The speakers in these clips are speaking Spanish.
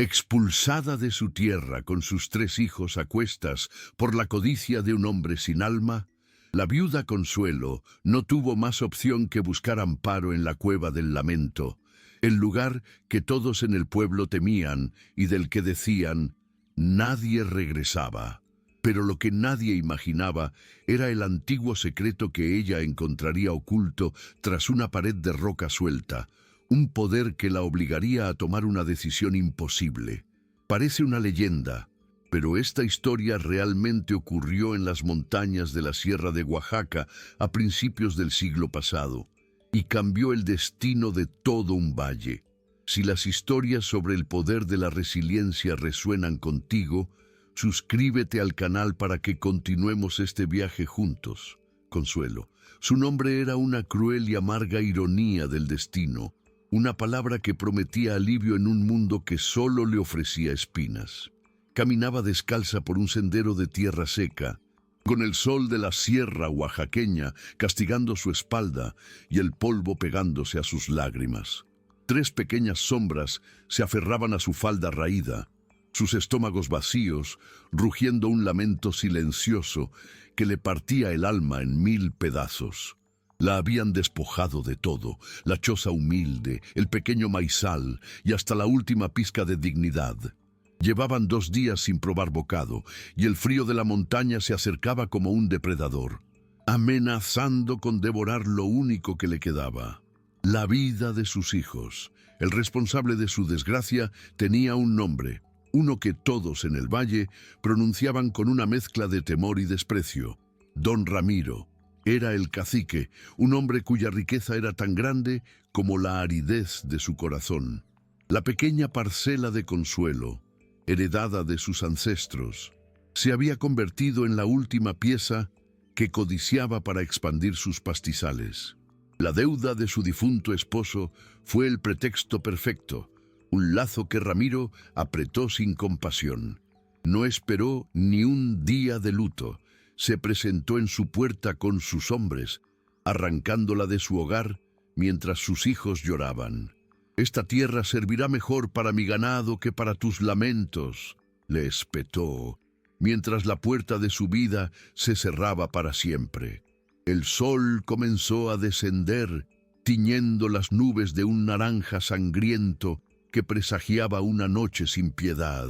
Expulsada de su tierra con sus 3 hijos a cuestas por la codicia de un hombre sin alma, la viuda Consuelo no tuvo más opción que buscar amparo en la cueva del lamento, el lugar que todos en el pueblo temían y del que decían, nadie regresaba. Pero lo que nadie imaginaba era el antiguo secreto que ella encontraría oculto tras una pared de roca suelta, un poder que la obligaría a tomar una decisión imposible. Parece una leyenda, pero esta historia realmente ocurrió en las montañas de la Sierra de Oaxaca a principios del siglo pasado, y cambió el destino de todo un valle. Si las historias sobre el poder de la resiliencia resuenan contigo, suscríbete al canal para que continuemos este viaje juntos. Consuelo. Su nombre era una cruel y amarga ironía del destino, una palabra que prometía alivio en un mundo que solo le ofrecía espinas. Caminaba descalza por un sendero de tierra seca, con el sol de la sierra oaxaqueña castigando su espalda y el polvo pegándose a sus lágrimas. 3 pequeñas sombras se aferraban a su falda raída, sus estómagos vacíos, rugiendo un lamento silencioso que le partía el alma en 1000 pedazos. La habían despojado de todo, la choza humilde, el pequeño maizal y hasta la última pizca de dignidad. Llevaban 2 días sin probar bocado, y el frío de la montaña se acercaba como un depredador, amenazando con devorar lo único que le quedaba, la vida de sus hijos. El responsable de su desgracia tenía un nombre, uno que todos en el valle pronunciaban con una mezcla de temor y desprecio: Don Ramiro. Era el cacique, un hombre cuya riqueza era tan grande como la aridez de su corazón. La pequeña parcela de Consuelo, heredada de sus ancestros, se había convertido en la última pieza que codiciaba para expandir sus pastizales. La deuda de su difunto esposo fue el pretexto perfecto, un lazo que Ramiro apretó sin compasión. No esperó ni un día de luto. Se presentó en su puerta con sus hombres, arrancándola de su hogar mientras sus hijos lloraban. «Esta tierra servirá mejor para mi ganado que para tus lamentos», le espetó, mientras la puerta de su vida se cerraba para siempre. El sol comenzó a descender, tiñendo las nubes de un naranja sangriento que presagiaba una noche sin piedad.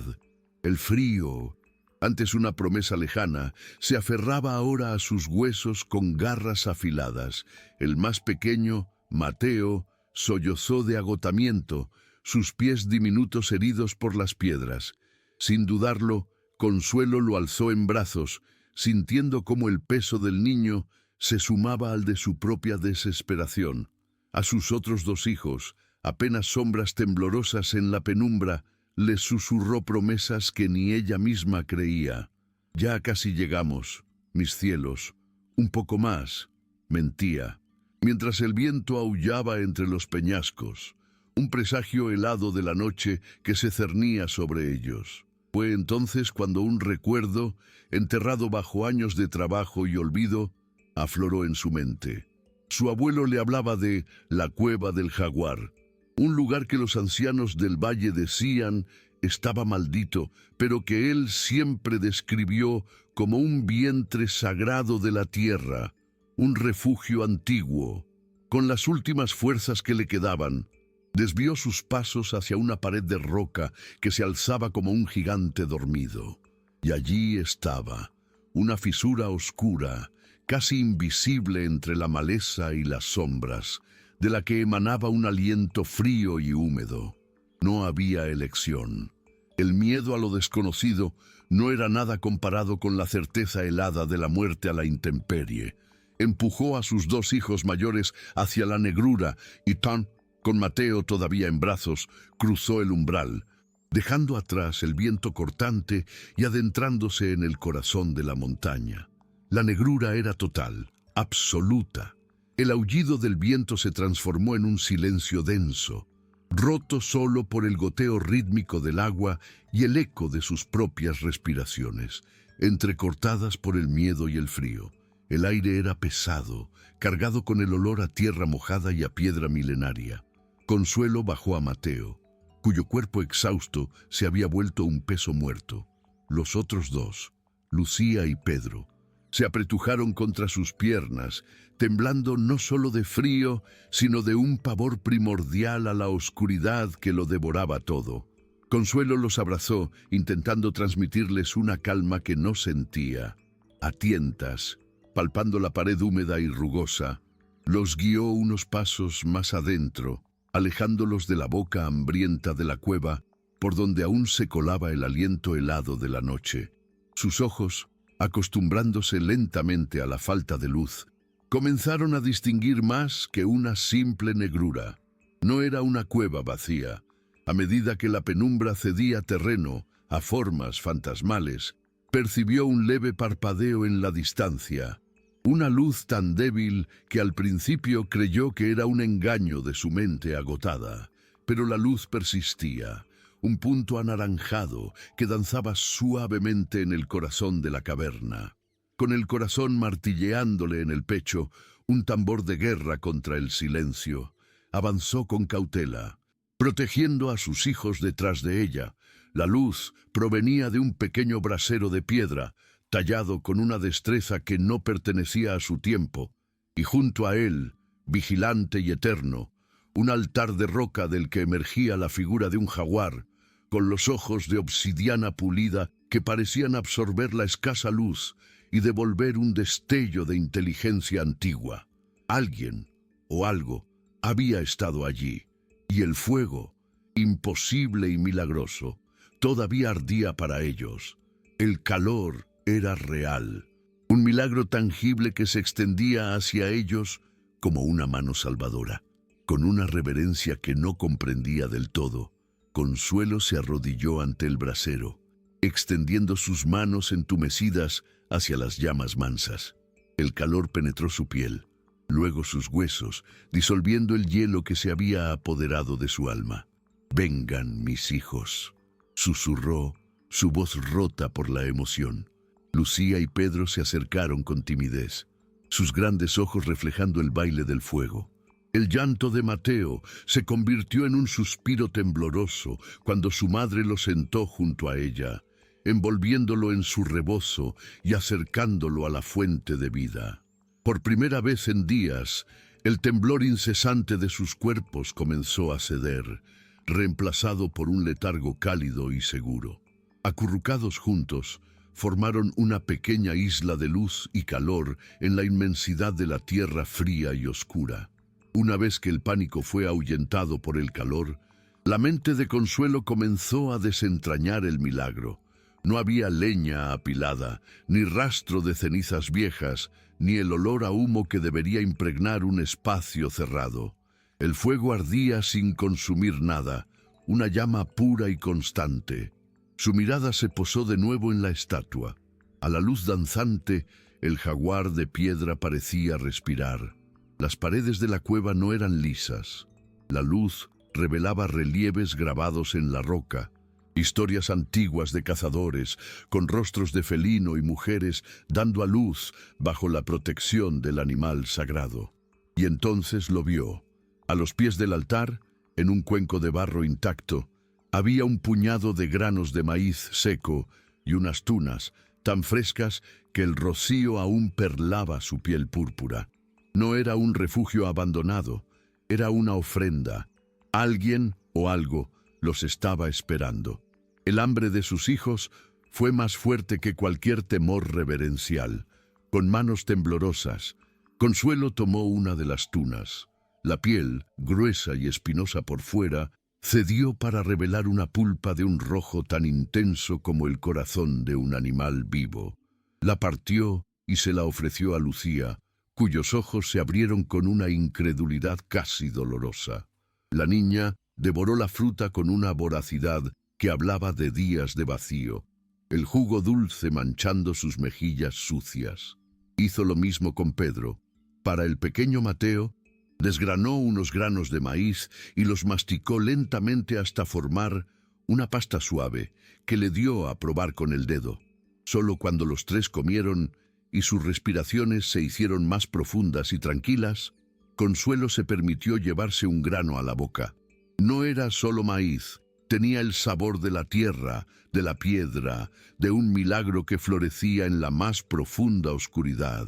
El frío, antes una promesa lejana, se aferraba ahora a sus huesos con garras afiladas. El más pequeño, Mateo, sollozó de agotamiento, sus pies diminutos heridos por las piedras. Sin dudarlo, Consuelo lo alzó en brazos, sintiendo cómo el peso del niño se sumaba al de su propia desesperación. A sus otros 2 hijos, apenas sombras temblorosas en la penumbra, les susurró promesas que ni ella misma creía. «Ya casi llegamos, mis cielos, un poco más», mentía, mientras el viento aullaba entre los peñascos, un presagio helado de la noche que se cernía sobre ellos. Fue entonces cuando un recuerdo, enterrado bajo años de trabajo y olvido, afloró en su mente. Su abuelo le hablaba de la Cueva del Jaguar, un lugar que los ancianos del valle decían estaba maldito, pero que él siempre describió como un vientre sagrado de la tierra, un refugio antiguo. Con las últimas fuerzas que le quedaban, desvió sus pasos hacia una pared de roca que se alzaba como un gigante dormido. Y allí estaba, una fisura oscura, casi invisible entre la maleza y las sombras, de la que emanaba un aliento frío y húmedo. No había elección. El miedo a lo desconocido no era nada comparado con la certeza helada de la muerte a la intemperie. Empujó a sus 2 hijos mayores hacia la negrura y con Mateo todavía en brazos, cruzó el umbral, dejando atrás el viento cortante y adentrándose en el corazón de la montaña. La negrura era total, absoluta. El aullido del viento se transformó en un silencio denso, roto solo por el goteo rítmico del agua y el eco de sus propias respiraciones, entrecortadas por el miedo y el frío. El aire era pesado, cargado con el olor a tierra mojada y a piedra milenaria. Consuelo bajó a Mateo. cuyo cuerpo exhausto se había vuelto un peso muerto. Los otros dos, Lucía y Pedro, se apretujaron contra sus piernas, temblando no solo de frío, sino de un pavor primordial a la oscuridad que lo devoraba todo. Consuelo los abrazó, intentando transmitirles una calma que no sentía. A tientas, palpando la pared húmeda y rugosa, los guió unos pasos más adentro, alejándolos de la boca hambrienta de la cueva, por donde aún se colaba el aliento helado de la noche. Sus ojos, acostumbrándose lentamente a la falta de luz, comenzaron a distinguir más que una simple negrura. No era una cueva vacía. A medida que la penumbra cedía terreno a formas fantasmales, percibió un leve parpadeo en la distancia, una luz tan débil que al principio creyó que era un engaño de su mente agotada, pero la luz persistía, un punto anaranjado que danzaba suavemente en el corazón de la caverna. Con el corazón martilleándole en el pecho, un tambor de guerra contra el silencio, avanzó con cautela, protegiendo a sus hijos detrás de ella. La luz provenía de un pequeño brasero de piedra, tallado con una destreza que no pertenecía a su tiempo, y junto a él, vigilante y eterno, un altar de roca del que emergía la figura de un jaguar, con los ojos de obsidiana pulida que parecían absorber la escasa luz y devolver un destello de inteligencia antigua. Alguien, o algo, había estado allí, y el fuego, imposible y milagroso, todavía ardía para ellos. El calor era real, un milagro tangible que se extendía hacia ellos como una mano salvadora. Con una reverencia que no comprendía del todo, Consuelo se arrodilló ante el brasero, extendiendo sus manos entumecidas hacia las llamas mansas. El calor penetró su piel, luego sus huesos, disolviendo el hielo que se había apoderado de su alma. «Vengan, mis hijos», susurró, su voz rota por la emoción. Lucía y Pedro se acercaron con timidez, sus grandes ojos reflejando el baile del fuego. El llanto de Mateo se convirtió en un suspiro tembloroso cuando su madre lo sentó junto a ella, envolviéndolo en su rebozo y acercándolo a la fuente de vida. Por primera vez en días, el temblor incesante de sus cuerpos comenzó a ceder, reemplazado por un letargo cálido y seguro. Acurrucados juntos, formaron una pequeña isla de luz y calor en la inmensidad de la tierra fría y oscura. Una vez que el pánico fue ahuyentado por el calor, la mente de Consuelo comenzó a desentrañar el milagro. No había leña apilada, ni rastro de cenizas viejas, ni el olor a humo que debería impregnar un espacio cerrado. El fuego ardía sin consumir nada, una llama pura y constante. Su mirada se posó de nuevo en la estatua. A la luz danzante, el jaguar de piedra parecía respirar. Las paredes de la cueva no eran lisas. La luz revelaba relieves grabados en la roca, historias antiguas de cazadores, con rostros de felino y mujeres dando a luz bajo la protección del animal sagrado. Y entonces lo vio. A los pies del altar, en un cuenco de barro intacto, había un puñado de granos de maíz seco y unas tunas tan frescas que el rocío aún perlaba su piel púrpura. No era un refugio abandonado, era una ofrenda. Alguien o algo los estaba esperando. El hambre de sus hijos fue más fuerte que cualquier temor reverencial. Con manos temblorosas, Consuelo tomó una de las tunas. La piel, gruesa y espinosa por fuera, cedió para revelar una pulpa de un rojo tan intenso como el corazón de un animal vivo. La partió y se la ofreció a Lucía, cuyos ojos se abrieron con una incredulidad casi dolorosa. La niña devoró la fruta con una voracidad que hablaba de días de vacío, el jugo dulce manchando sus mejillas sucias. Hizo lo mismo con Pedro. Para el pequeño Mateo, desgranó unos granos de maíz y los masticó lentamente hasta formar una pasta suave que le dio a probar con el dedo. Solo cuando los tres comieron y sus respiraciones se hicieron más profundas y tranquilas, Consuelo se permitió llevarse un grano a la boca. No era solo maíz, Tenía el sabor de la tierra, de la piedra, de un milagro que florecía en la más profunda oscuridad.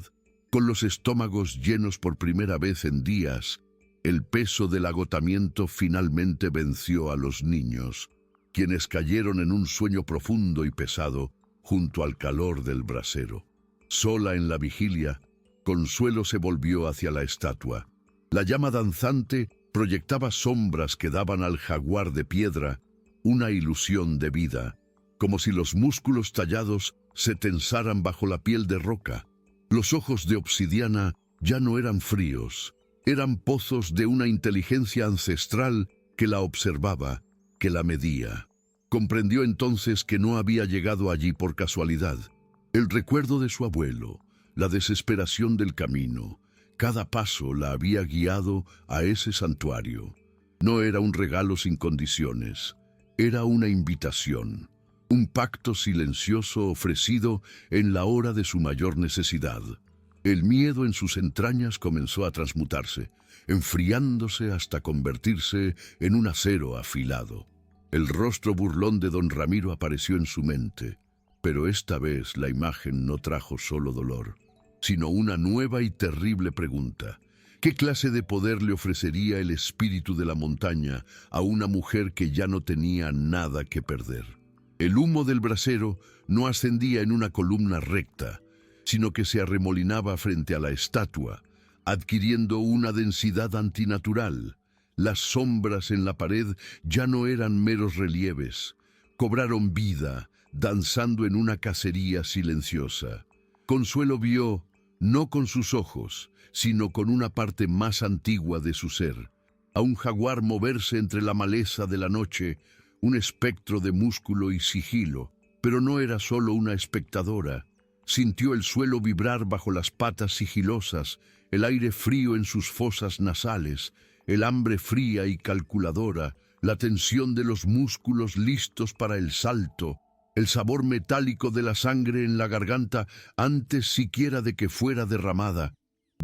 Con los estómagos llenos por primera vez en días, el peso del agotamiento finalmente venció a los niños, quienes cayeron en un sueño profundo y pesado junto al calor del brasero. Sola en la vigilia, Consuelo se volvió hacia la estatua. La llama danzante proyectaba sombras que daban al jaguar de piedra una ilusión de vida, como si los músculos tallados se tensaran bajo la piel de roca. Los ojos de obsidiana ya no eran fríos, eran pozos de una inteligencia ancestral que la observaba, que la medía. Comprendió entonces que no había llegado allí por casualidad. El recuerdo de su abuelo, la desesperación del camino, cada paso la había guiado a ese santuario. No era un regalo sin condiciones, era una invitación, un pacto silencioso ofrecido en la hora de su mayor necesidad. El miedo en sus entrañas comenzó a transmutarse, enfriándose hasta convertirse en un acero afilado. El rostro burlón de don Ramiro apareció en su mente, pero esta vez la imagen no trajo solo dolor, sino una nueva y terrible pregunta. ¿Qué clase de poder le ofrecería el espíritu de la montaña a una mujer que ya no tenía nada que perder? El humo del brasero no ascendía en una columna recta, sino que se arremolinaba frente a la estatua, adquiriendo una densidad antinatural. Las sombras en la pared ya no eran meros relieves, cobraron vida, danzando en una cacería silenciosa. Consuelo vio, no con sus ojos, sino con una parte más antigua de su ser, a un jaguar moverse entre la maleza de la noche, un espectro de músculo y sigilo. Pero no era solo una espectadora. Sintió el suelo vibrar bajo las patas sigilosas, el aire frío en sus fosas nasales, el hambre fría y calculadora, la tensión de los músculos listos para el salto, el sabor metálico de la sangre en la garganta antes siquiera de que fuera derramada.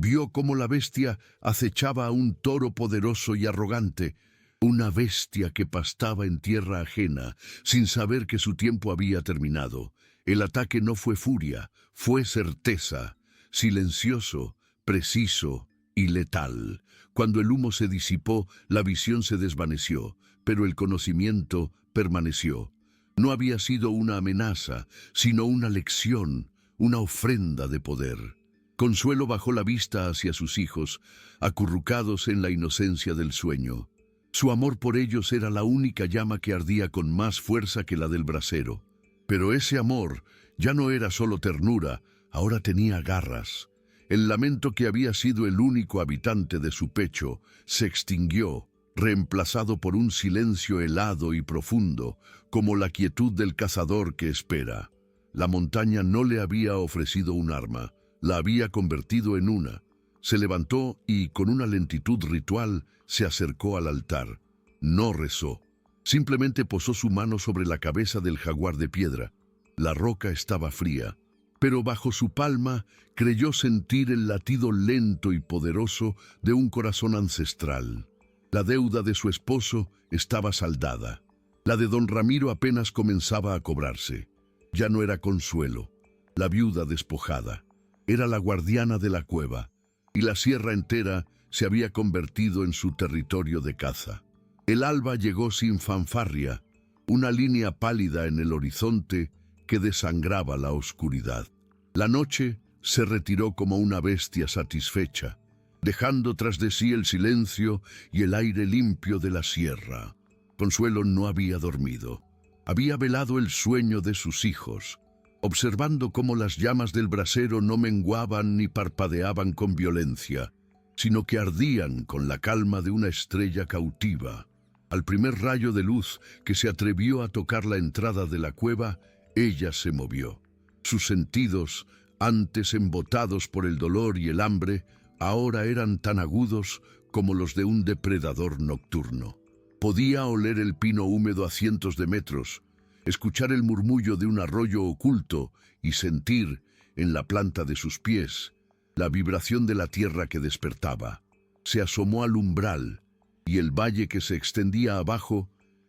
Vio cómo la bestia acechaba a un toro poderoso y arrogante, una bestia que pastaba en tierra ajena, sin saber que su tiempo había terminado. El ataque no fue furia, fue certeza, silencioso, preciso y letal. Cuando el humo se disipó, la visión se desvaneció, pero el conocimiento permaneció. No había sido una amenaza, sino una lección, una ofrenda de poder. Consuelo bajó la vista hacia sus hijos, acurrucados en la inocencia del sueño. Su amor por ellos era la única llama que ardía con más fuerza que la del brasero. Pero ese amor ya no era solo ternura, ahora tenía garras. El lamento que había sido el único habitante de su pecho se extinguió, reemplazado por un silencio helado y profundo, como la quietud del cazador que espera. La montaña no le había ofrecido un arma, la había convertido en una. Se levantó y, con una lentitud ritual, se acercó al altar. No rezó. Simplemente posó su mano sobre la cabeza del jaguar de piedra. La roca estaba fría, pero bajo su palma creyó sentir el latido lento y poderoso de un corazón ancestral. La deuda de su esposo estaba saldada. La de don Ramiro apenas comenzaba a cobrarse. Ya no era Consuelo, la viuda despojada. Era la guardiana de la cueva, y la sierra entera se había convertido en su territorio de caza. El alba llegó sin fanfarria, una línea pálida en el horizonte que desangraba la oscuridad. La noche se retiró como una bestia satisfecha, dejando tras de sí el silencio y el aire limpio de la sierra. Consuelo no había dormido. Había velado el sueño de sus hijos, observando cómo las llamas del brasero no menguaban ni parpadeaban con violencia, sino que ardían con la calma de una estrella cautiva. Al primer rayo de luz que se atrevió a tocar la entrada de la cueva, ella se movió. Sus sentidos, antes embotados por el dolor y el hambre, ahora eran tan agudos como los de un depredador nocturno. Podía oler el pino húmedo a cientos de metros, escuchar el murmullo de un arroyo oculto y sentir, en la planta de sus pies, la vibración de la tierra que despertaba. Se asomó al umbral, y el valle que se extendía abajo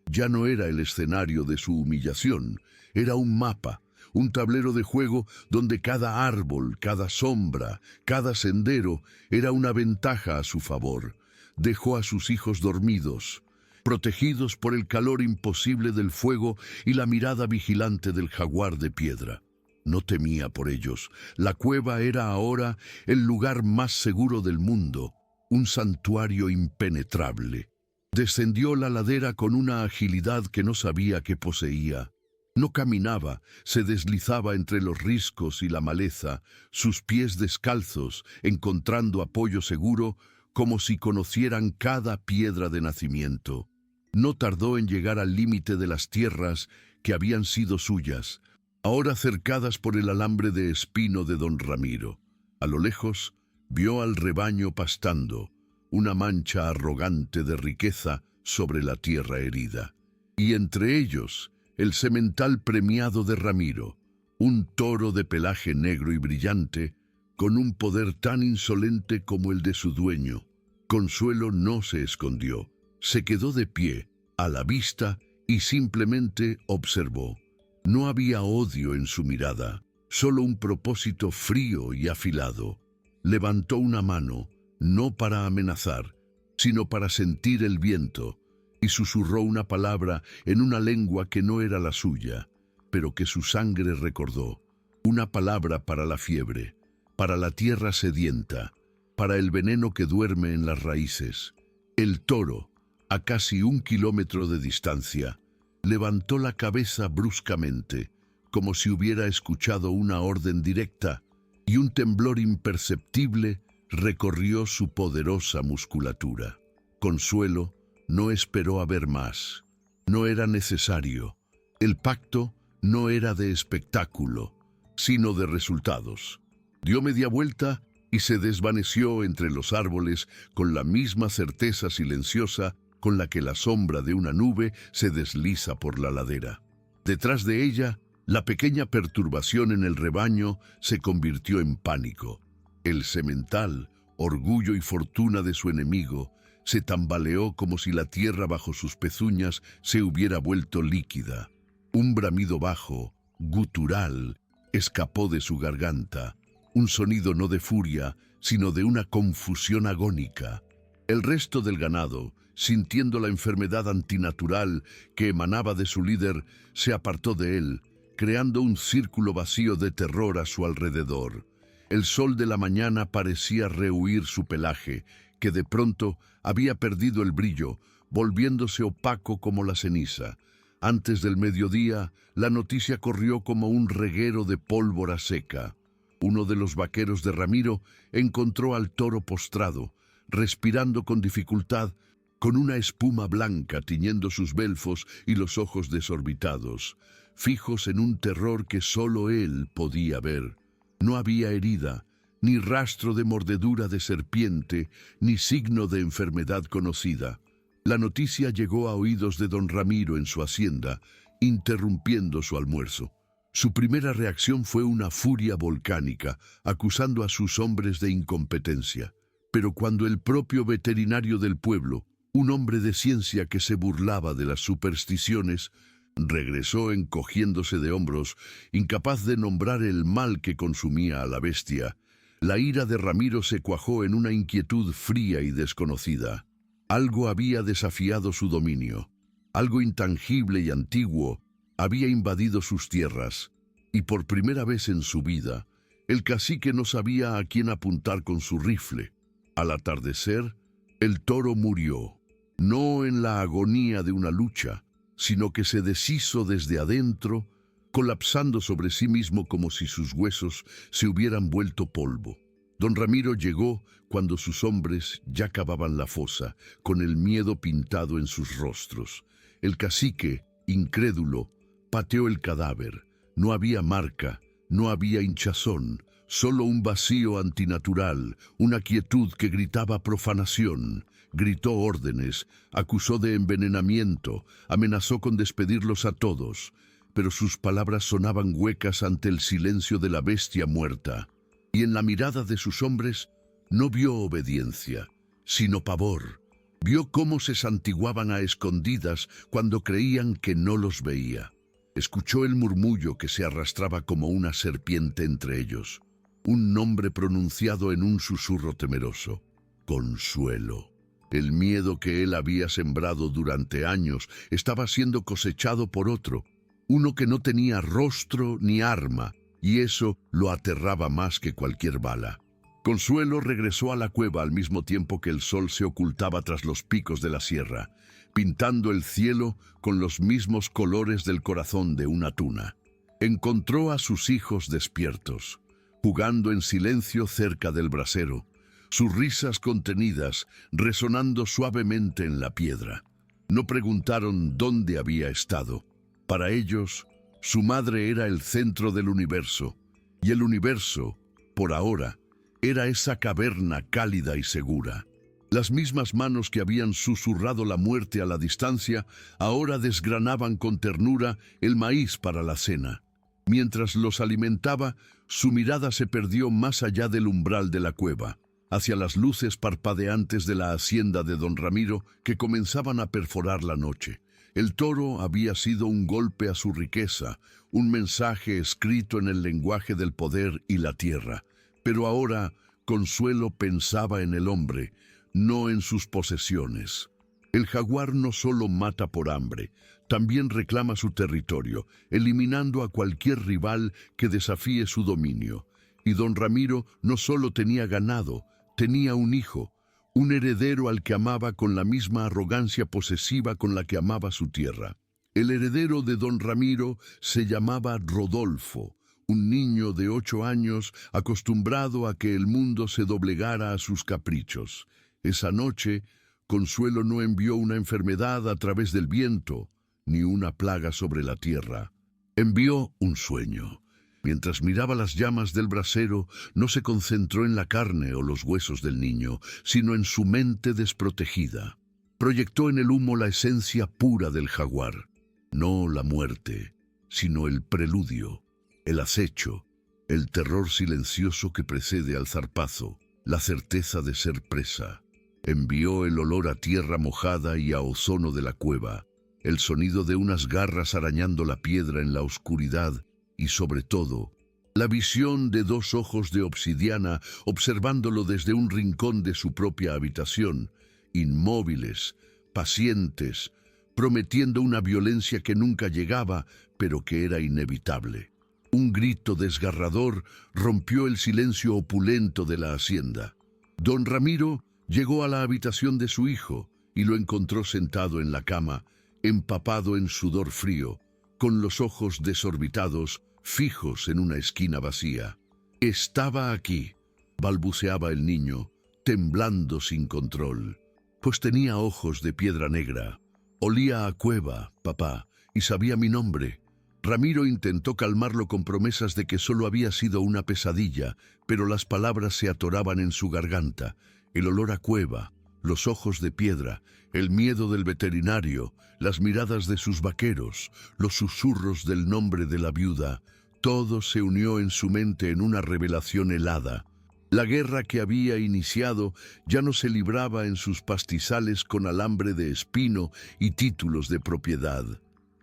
Ya no era el escenario de su humillación, era un mapa, un tablero de juego donde cada árbol, cada sombra, cada sendero era una ventaja a su favor. Dejó a sus hijos dormidos, protegidos por el calor imposible del fuego y la mirada vigilante del jaguar de piedra. No temía por ellos. La cueva era ahora el lugar más seguro del mundo, un santuario impenetrable. Descendió la ladera con una agilidad que no sabía que poseía. No caminaba, se deslizaba entre los riscos y la maleza, sus pies descalzos, encontrando apoyo seguro, como si conocieran cada piedra de nacimiento. No tardó en llegar al límite de las tierras que habían sido suyas, ahora cercadas por el alambre de espino de don Ramiro. A lo lejos, vio al rebaño pastando, una mancha arrogante de riqueza sobre la tierra herida. Y entre ellos, el semental premiado de Ramiro, un toro de pelaje negro y brillante, con un poder tan insolente como el de su dueño. Consuelo no se escondió, se quedó de pie, a la vista, y simplemente observó. No había odio en su mirada, solo un propósito frío y afilado. Levantó una mano, no para amenazar, sino para sentir el viento, y susurró una palabra en una lengua que no era la suya, pero que su sangre recordó. Una palabra para la fiebre, para la tierra sedienta, para el veneno que duerme en las raíces. El toro, a casi 1 kilómetro de distancia, levantó la cabeza bruscamente, como si hubiera escuchado una orden directa, y un temblor imperceptible recorrió su poderosa musculatura. Consuelo no esperó a ver más. No era necesario. El pacto no era de espectáculo, sino de resultados. Dio media vuelta y se desvaneció entre los árboles con la misma certeza silenciosa con la que la sombra de una nube se desliza por la ladera. Detrás de ella, la pequeña perturbación en el rebaño se convirtió en pánico. El semental, orgullo y fortuna de su enemigo, se tambaleó como si la tierra bajo sus pezuñas se hubiera vuelto líquida. Un bramido bajo, gutural, escapó de su garganta, un sonido no de furia, sino de una confusión agónica. El resto del ganado, sintiendo la enfermedad antinatural que emanaba de su líder, se apartó de él, creando un círculo vacío de terror a su alrededor. El sol de la mañana parecía rehuir su pelaje, que de pronto había perdido el brillo, volviéndose opaco como la ceniza. Antes del mediodía, la noticia corrió como un reguero de pólvora seca. Uno de los vaqueros de Ramiro encontró al toro postrado, respirando con dificultad, con una espuma blanca tiñendo sus belfos y los ojos desorbitados, fijos en un terror que solo él podía ver. No había herida, ni rastro de mordedura de serpiente, ni signo de enfermedad conocida. La noticia llegó a oídos de don Ramiro en su hacienda, interrumpiendo su almuerzo. Su primera reacción fue una furia volcánica, acusando a sus hombres de incompetencia. Pero cuando el propio veterinario del pueblo, un hombre de ciencia que se burlaba de las supersticiones, regresó encogiéndose de hombros, incapaz de nombrar el mal que consumía a la bestia, la ira de Ramiro se cuajó en una inquietud fría y desconocida. Algo había desafiado su dominio, algo intangible y antiguo había invadido sus tierras, y por primera vez en su vida, el cacique no sabía a quién apuntar con su rifle. Al atardecer, el toro murió, no en la agonía de una lucha, sino que se deshizo desde adentro, colapsando sobre sí mismo como si sus huesos se hubieran vuelto polvo. Don Ramiro llegó cuando sus hombres ya cavaban la fosa, con el miedo pintado en sus rostros. El cacique, incrédulo, pateó el cadáver. No había marca, no había hinchazón, solo un vacío antinatural, una quietud que gritaba profanación. Gritó órdenes, acusó de envenenamiento, amenazó con despedirlos a todos, pero sus palabras sonaban huecas ante el silencio de la bestia muerta. Y en la mirada de sus hombres no vio obediencia, sino pavor, Vio cómo se santiguaban a escondidas cuando creían que no los veía. Escuchó el murmullo que se arrastraba como una serpiente entre ellos. Un nombre pronunciado en un susurro temeroso. Consuelo. El miedo que él había sembrado durante años estaba siendo cosechado por otro, uno que no tenía rostro ni arma, y eso lo aterraba más que cualquier bala. Consuelo regresó a la cueva al mismo tiempo que el sol se ocultaba tras los picos de la sierra, pintando el cielo con los mismos colores del corazón de una tuna. Encontró a sus hijos despiertos, jugando en silencio cerca del brasero, sus risas contenidas resonando suavemente en la piedra. No preguntaron dónde había estado. Para ellos, su madre era el centro del universo, y el universo, por ahora, era esa caverna cálida y segura. Las mismas manos que habían susurrado la muerte a la distancia, ahora desgranaban con ternura el maíz para la cena. Mientras los alimentaba, su mirada se perdió más allá del umbral de la cueva, hacia las luces parpadeantes de la hacienda de don Ramiro que comenzaban a perforar la noche. El toro había sido un golpe a su riqueza, un mensaje escrito en el lenguaje del poder y la tierra. Pero ahora Consuelo pensaba en el hombre, no en sus posesiones. El jaguar no solo mata por hambre, también reclama su territorio, eliminando a cualquier rival que desafíe su dominio. Y don Ramiro no solo tenía ganado, tenía un hijo, un heredero al que amaba con la misma arrogancia posesiva con la que amaba su tierra. El heredero de don Ramiro se llamaba Rodolfo, un niño de 8 años acostumbrado a que el mundo se doblegara a sus caprichos. Esa noche, Consuelo no envió una enfermedad a través del viento, ni una plaga sobre la tierra. Envió un sueño. Mientras miraba las llamas del brasero, no se concentró en la carne o los huesos del niño, sino en su mente desprotegida. Proyectó en el humo la esencia pura del jaguar, no la muerte, sino el preludio, el acecho, el terror silencioso que precede al zarpazo, la certeza de ser presa. Envió el olor a tierra mojada y a ozono de la cueva, el sonido de unas garras arañando la piedra en la oscuridad y, sobre todo, la visión de 2 ojos de obsidiana observándolo desde un rincón de su propia habitación, inmóviles, pacientes, prometiendo una violencia que nunca llegaba, pero que era inevitable. Un grito desgarrador rompió el silencio opulento de la hacienda. Don Ramiro llegó a la habitación de su hijo y lo encontró sentado en la cama, empapado en sudor frío, con los ojos desorbitados, fijos en una esquina vacía. «Estaba aquí», balbuceaba el niño, temblando sin control. «Pues tenía ojos de piedra negra. Olía a cueva, papá, y sabía mi nombre». Ramiro intentó calmarlo con promesas de que solo había sido una pesadilla, pero las palabras se atoraban en su garganta. El olor a cueva, los ojos de piedra, el miedo del veterinario, las miradas de sus vaqueros, los susurros del nombre de la viuda, todo se unió en su mente en una revelación helada. La guerra que había iniciado ya no se libraba en sus pastizales con alambre de espino y títulos de propiedad.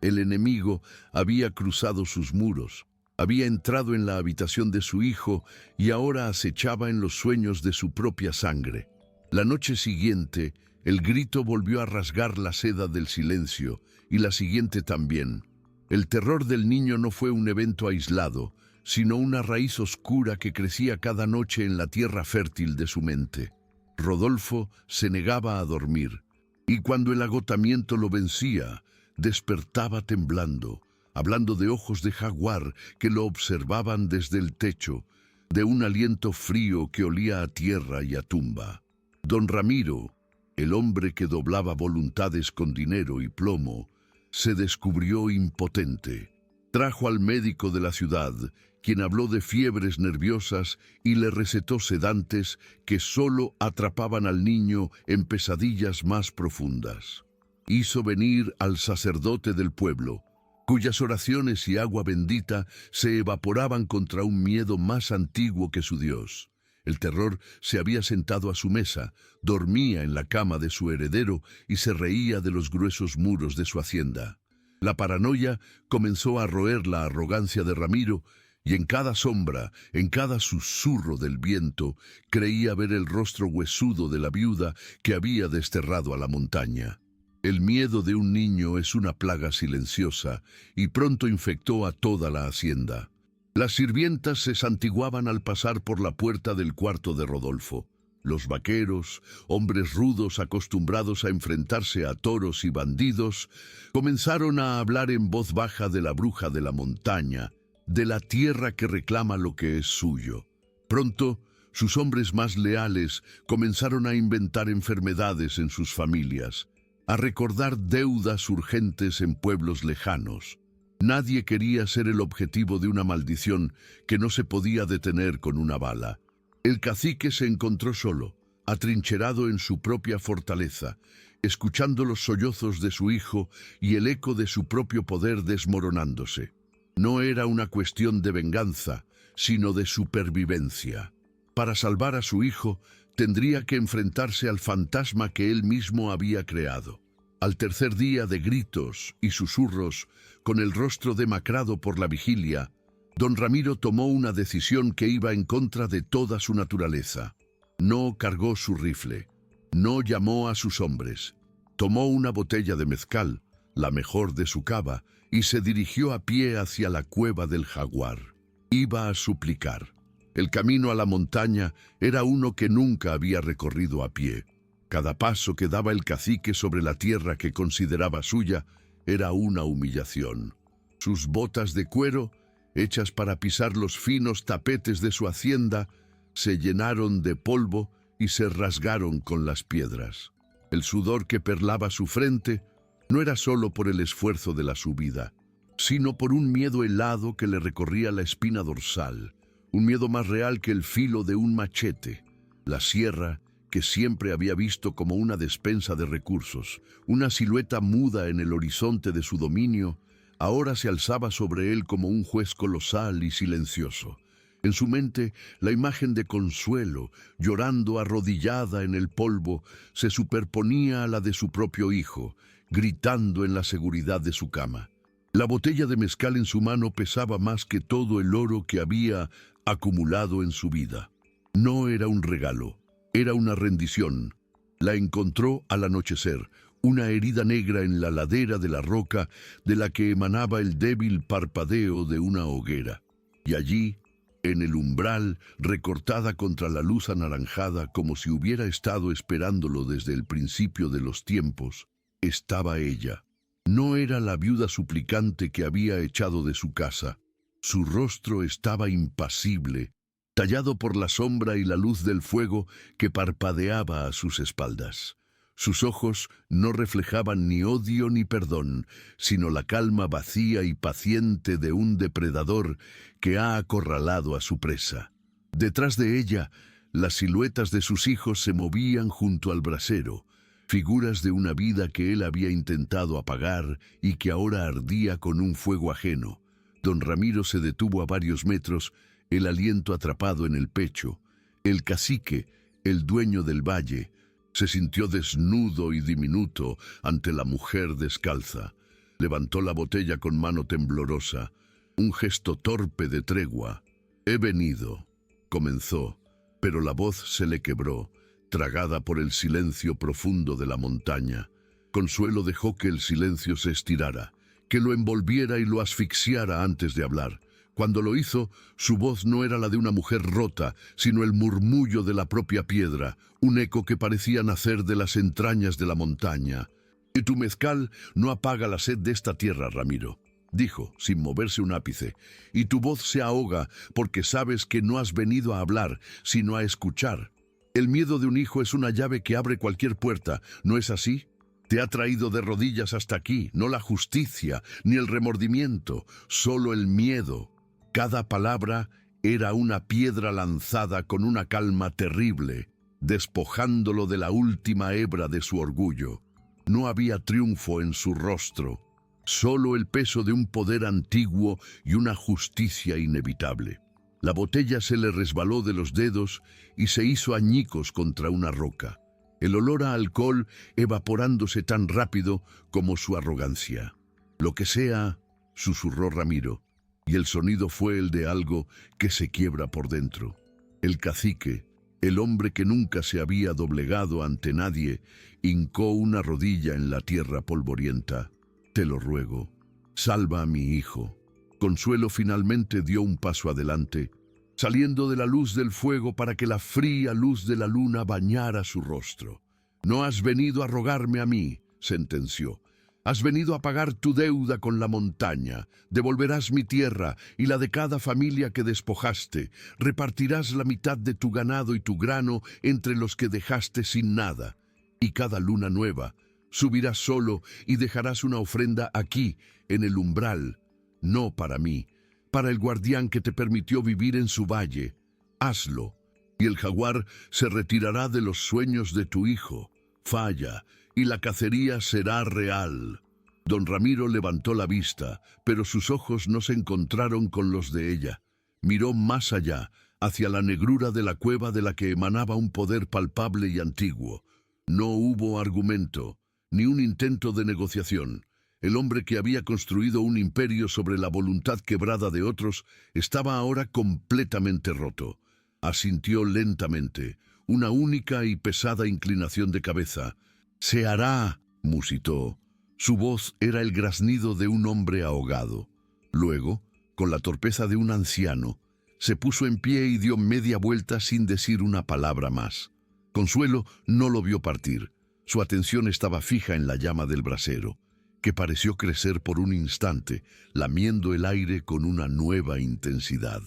El enemigo había cruzado sus muros, había entrado en la habitación de su hijo y ahora acechaba en los sueños de su propia sangre. La noche siguiente, el grito volvió a rasgar la seda del silencio, y la siguiente también. El terror del niño no fue un evento aislado, sino una raíz oscura que crecía cada noche en la tierra fértil de su mente. Rodolfo se negaba a dormir, y cuando el agotamiento lo vencía, despertaba temblando, hablando de ojos de jaguar que lo observaban desde el techo, de un aliento frío que olía a tierra y a tumba. Don Ramiro, el hombre que doblaba voluntades con dinero y plomo, se descubrió impotente. Trajo al médico de la ciudad, quien habló de fiebres nerviosas y le recetó sedantes que solo atrapaban al niño en pesadillas más profundas. Hizo venir al sacerdote del pueblo, cuyas oraciones y agua bendita se evaporaban contra un miedo más antiguo que su Dios. El terror se había sentado a su mesa, dormía en la cama de su heredero y se reía de los gruesos muros de su hacienda. La paranoia comenzó a roer la arrogancia de Ramiro, y en cada sombra, en cada susurro del viento, creía ver el rostro huesudo de la viuda que había desterrado a la montaña. El miedo de un niño es una plaga silenciosa y pronto infectó a toda la hacienda. Las sirvientas se santiguaban al pasar por la puerta del cuarto de Rodolfo. Los vaqueros, hombres rudos acostumbrados a enfrentarse a toros y bandidos, comenzaron a hablar en voz baja de la bruja de la montaña, de la tierra que reclama lo que es suyo. Pronto, sus hombres más leales comenzaron a inventar enfermedades en sus familias, a recordar deudas urgentes en pueblos lejanos. Nadie quería ser el objetivo de una maldición que no se podía detener con una bala. El cacique se encontró solo, atrincherado en su propia fortaleza, escuchando los sollozos de su hijo y el eco de su propio poder desmoronándose. No era una cuestión de venganza, sino de supervivencia. Para salvar a su hijo, tendría que enfrentarse al fantasma que él mismo había creado. Al tercer día de gritos y susurros, con el rostro demacrado por la vigilia, don Ramiro tomó una decisión que iba en contra de toda su naturaleza. No cargó su rifle, no llamó a sus hombres. Tomó una botella de mezcal, la mejor de su cava, y se dirigió a pie hacia la cueva del jaguar. Iba a suplicar. El camino a la montaña era uno que nunca había recorrido a pie. Cada paso que daba el cacique sobre la tierra que consideraba suya era una humillación. Sus botas de cuero, hechas para pisar los finos tapetes de su hacienda, se llenaron de polvo y se rasgaron con las piedras. El sudor que perlaba su frente no era solo por el esfuerzo de la subida, sino por un miedo helado que le recorría la espina dorsal, un miedo más real que el filo de un machete. La sierra, que siempre había visto como una despensa de recursos, una silueta muda en el horizonte de su dominio, ahora se alzaba sobre él como un juez colosal y silencioso. En su mente, la imagen de Consuelo, llorando arrodillada en el polvo, se superponía a la de su propio hijo, gritando en la seguridad de su cama. La botella de mezcal en su mano pesaba más que todo el oro que había acumulado en su vida. No era un regalo, era una rendición. La encontró al anochecer, una herida negra en la ladera de la roca de la que emanaba el débil parpadeo de una hoguera. Y allí, en el umbral, recortada contra la luz anaranjada como si hubiera estado esperándolo desde el principio de los tiempos, estaba ella. No era la viuda suplicante que había echado de su casa. Su rostro estaba impasible, tallado por la sombra y la luz del fuego que parpadeaba a sus espaldas. Sus ojos no reflejaban ni odio ni perdón, sino la calma vacía y paciente de un depredador que ha acorralado a su presa. Detrás de ella, las siluetas de sus hijos se movían junto al brasero, figuras de una vida que él había intentado apagar y que ahora ardía con un fuego ajeno. Don Ramiro se detuvo a varios metros, el aliento atrapado en el pecho. El cacique, el dueño del valle, se sintió desnudo y diminuto ante la mujer descalza. Levantó la botella con mano temblorosa, un gesto torpe de tregua. «He venido», comenzó, pero la voz se le quebró, tragada por el silencio profundo de la montaña. Consuelo dejó que el silencio se estirara, que lo envolviera y lo asfixiara antes de hablar. Cuando lo hizo, su voz no era la de una mujer rota, sino el murmullo de la propia piedra, un eco que parecía nacer de las entrañas de la montaña. «Y tu mezcal no apaga la sed de esta tierra, Ramiro», dijo, sin moverse un ápice, «y tu voz se ahoga porque sabes que no has venido a hablar, sino a escuchar. El miedo de un hijo es una llave que abre cualquier puerta, ¿no es así? Te ha traído de rodillas hasta aquí, no la justicia, ni el remordimiento, solo el miedo». Cada palabra era una piedra lanzada con una calma terrible, despojándolo de la última hebra de su orgullo. No había triunfo en su rostro, solo el peso de un poder antiguo y una justicia inevitable. La botella se le resbaló de los dedos y se hizo añicos contra una roca, el olor a alcohol evaporándose tan rápido como su arrogancia. «Lo que sea», susurró Ramiro, y el sonido fue el de algo que se quiebra por dentro. El cacique, el hombre que nunca se había doblegado ante nadie, hincó una rodilla en la tierra polvorienta. «Te lo ruego, salva a mi hijo». Consuelo finalmente dio un paso adelante, saliendo de la luz del fuego para que la fría luz de la luna bañara su rostro. «No has venido a rogarme a mí», sentenció. «Has venido a pagar tu deuda con la montaña. Devolverás mi tierra y la de cada familia que despojaste. Repartirás la mitad de tu ganado y tu grano entre los que dejaste sin nada. Y cada luna nueva subirás solo y dejarás una ofrenda aquí, en el umbral. No para mí, para el guardián que te permitió vivir en su valle. Hazlo, y el jaguar se retirará de los sueños de tu hijo. Falla, y la cacería será real». Don Ramiro levantó la vista, pero sus ojos no se encontraron con los de ella. Miró más allá, hacia la negrura de la cueva de la que emanaba un poder palpable y antiguo. No hubo argumento, ni un intento de negociación. El hombre que había construido un imperio sobre la voluntad quebrada de otros estaba ahora completamente roto. Asintió lentamente, una única y pesada inclinación de cabeza. «Se hará», musitó. Su voz era el graznido de un hombre ahogado. Luego, con la torpeza de un anciano, se puso en pie y dio media vuelta sin decir una palabra más. Consuelo no lo vio partir. Su atención estaba fija en la llama del brasero, que pareció crecer por un instante, lamiendo el aire con una nueva intensidad.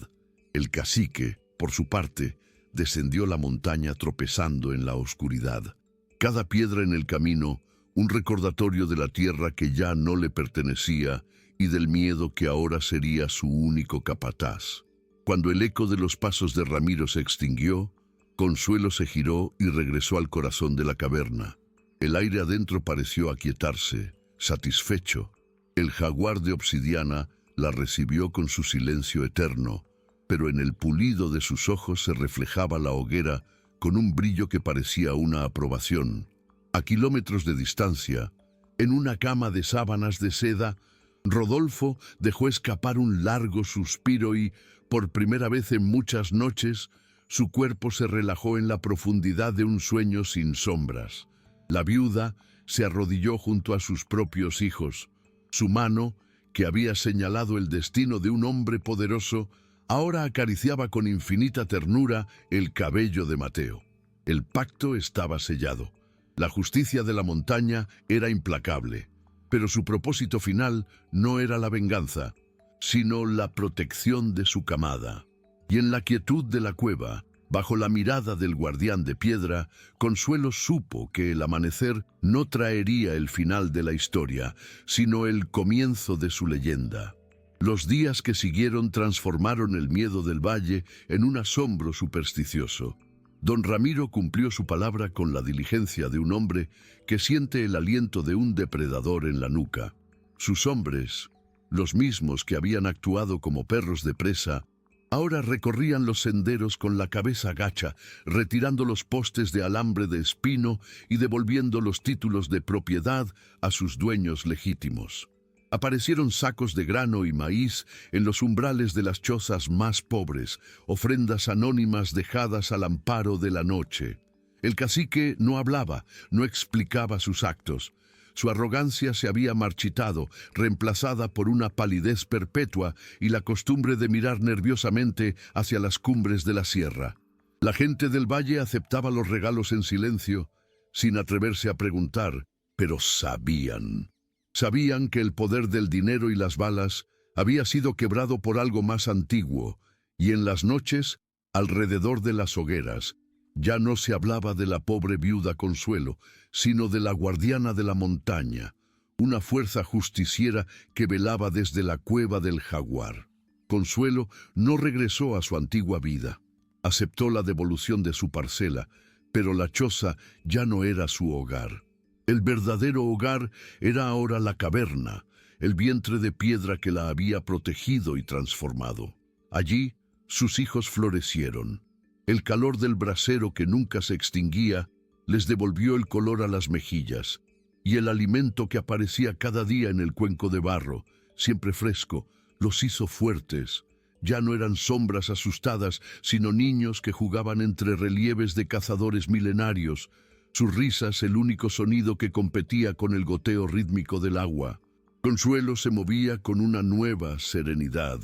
El cacique, por su parte, descendió la montaña tropezando en la oscuridad. Cada piedra en el camino, un recordatorio de la tierra que ya no le pertenecía y del miedo que ahora sería su único capataz. Cuando el eco de los pasos de Ramiro se extinguió, Consuelo se giró y regresó al corazón de la caverna. El aire adentro pareció aquietarse, satisfecho. El jaguar de obsidiana la recibió con su silencio eterno, pero en el pulido de sus ojos se reflejaba la hoguera con un brillo que parecía una aprobación. A kilómetros de distancia, en una cama de sábanas de seda, Rodolfo dejó escapar un largo suspiro y, por primera vez en muchas noches, su cuerpo se relajó en la profundidad de un sueño sin sombras. La viuda se arrodilló junto a sus propios hijos. Su mano, que había señalado el destino de un hombre poderoso, ahora acariciaba con infinita ternura el cabello de Mateo. El pacto estaba sellado. La justicia de la montaña era implacable, pero su propósito final no era la venganza, sino la protección de su camada. Y en la quietud de la cueva, bajo la mirada del guardián de piedra, Consuelo supo que el amanecer no traería el final de la historia, sino el comienzo de su leyenda. Los días que siguieron transformaron el miedo del valle en un asombro supersticioso. Don Ramiro cumplió su palabra con la diligencia de un hombre que siente el aliento de un depredador en la nuca. Sus hombres, los mismos que habían actuado como perros de presa, ahora recorrían los senderos con la cabeza gacha, retirando los postes de alambre de espino y devolviendo los títulos de propiedad a sus dueños legítimos. Aparecieron sacos de grano y maíz en los umbrales de las chozas más pobres, ofrendas anónimas dejadas al amparo de la noche. El cacique no hablaba, no explicaba sus actos. Su arrogancia se había marchitado, reemplazada por una palidez perpetua y la costumbre de mirar nerviosamente hacia las cumbres de la sierra. La gente del valle aceptaba los regalos en silencio, sin atreverse a preguntar, pero sabían. Sabían que el poder del dinero y las balas había sido quebrado por algo más antiguo, y en las noches, alrededor de las hogueras, ya no se hablaba de la pobre viuda Consuelo, sino de la guardiana de la montaña, una fuerza justiciera que velaba desde la cueva del jaguar. Consuelo no regresó a su antigua vida. Aceptó la devolución de su parcela, pero la choza ya no era su hogar. El verdadero hogar era ahora la caverna, el vientre de piedra que la había protegido y transformado. Allí, sus hijos florecieron. El calor del brasero que nunca se extinguía les devolvió el color a las mejillas, y el alimento que aparecía cada día en el cuenco de barro, siempre fresco, los hizo fuertes. Ya no eran sombras asustadas, sino niños que jugaban entre relieves de cazadores milenarios, sus risas el único sonido que competía con el goteo rítmico del agua. Consuelo se movía con una nueva serenidad,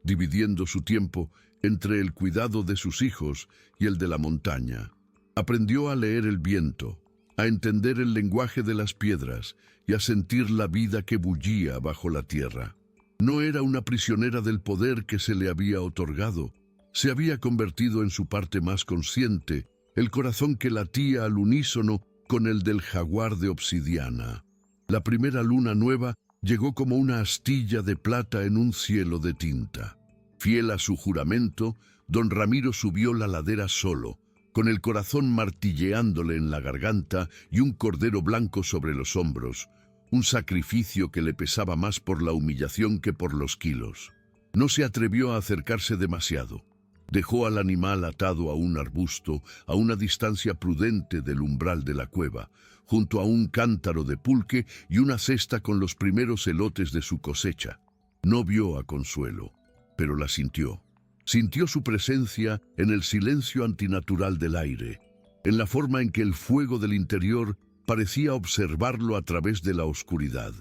dividiendo su tiempo entre el cuidado de sus hijos y el de la montaña. Aprendió a leer el viento, a entender el lenguaje de las piedras y a sentir la vida que bullía bajo la tierra. No era una prisionera del poder que se le había otorgado. Se había convertido en su parte más consciente, el corazón que latía al unísono con el del jaguar de obsidiana. La primera luna nueva llegó como una astilla de plata en un cielo de tinta. Fiel a su juramento, don Ramiro subió la ladera solo, con el corazón martilleándole en la garganta y un cordero blanco sobre los hombros, un sacrificio que le pesaba más por la humillación que por los kilos. No se atrevió a acercarse demasiado. Dejó al animal atado a un arbusto a una distancia prudente del umbral de la cueva, junto a un cántaro de pulque y una cesta con los primeros elotes de su cosecha. No vio a Consuelo, pero la sintió. Sintió su presencia en el silencio antinatural del aire, en la forma en que el fuego del interior parecía observarlo a través de la oscuridad.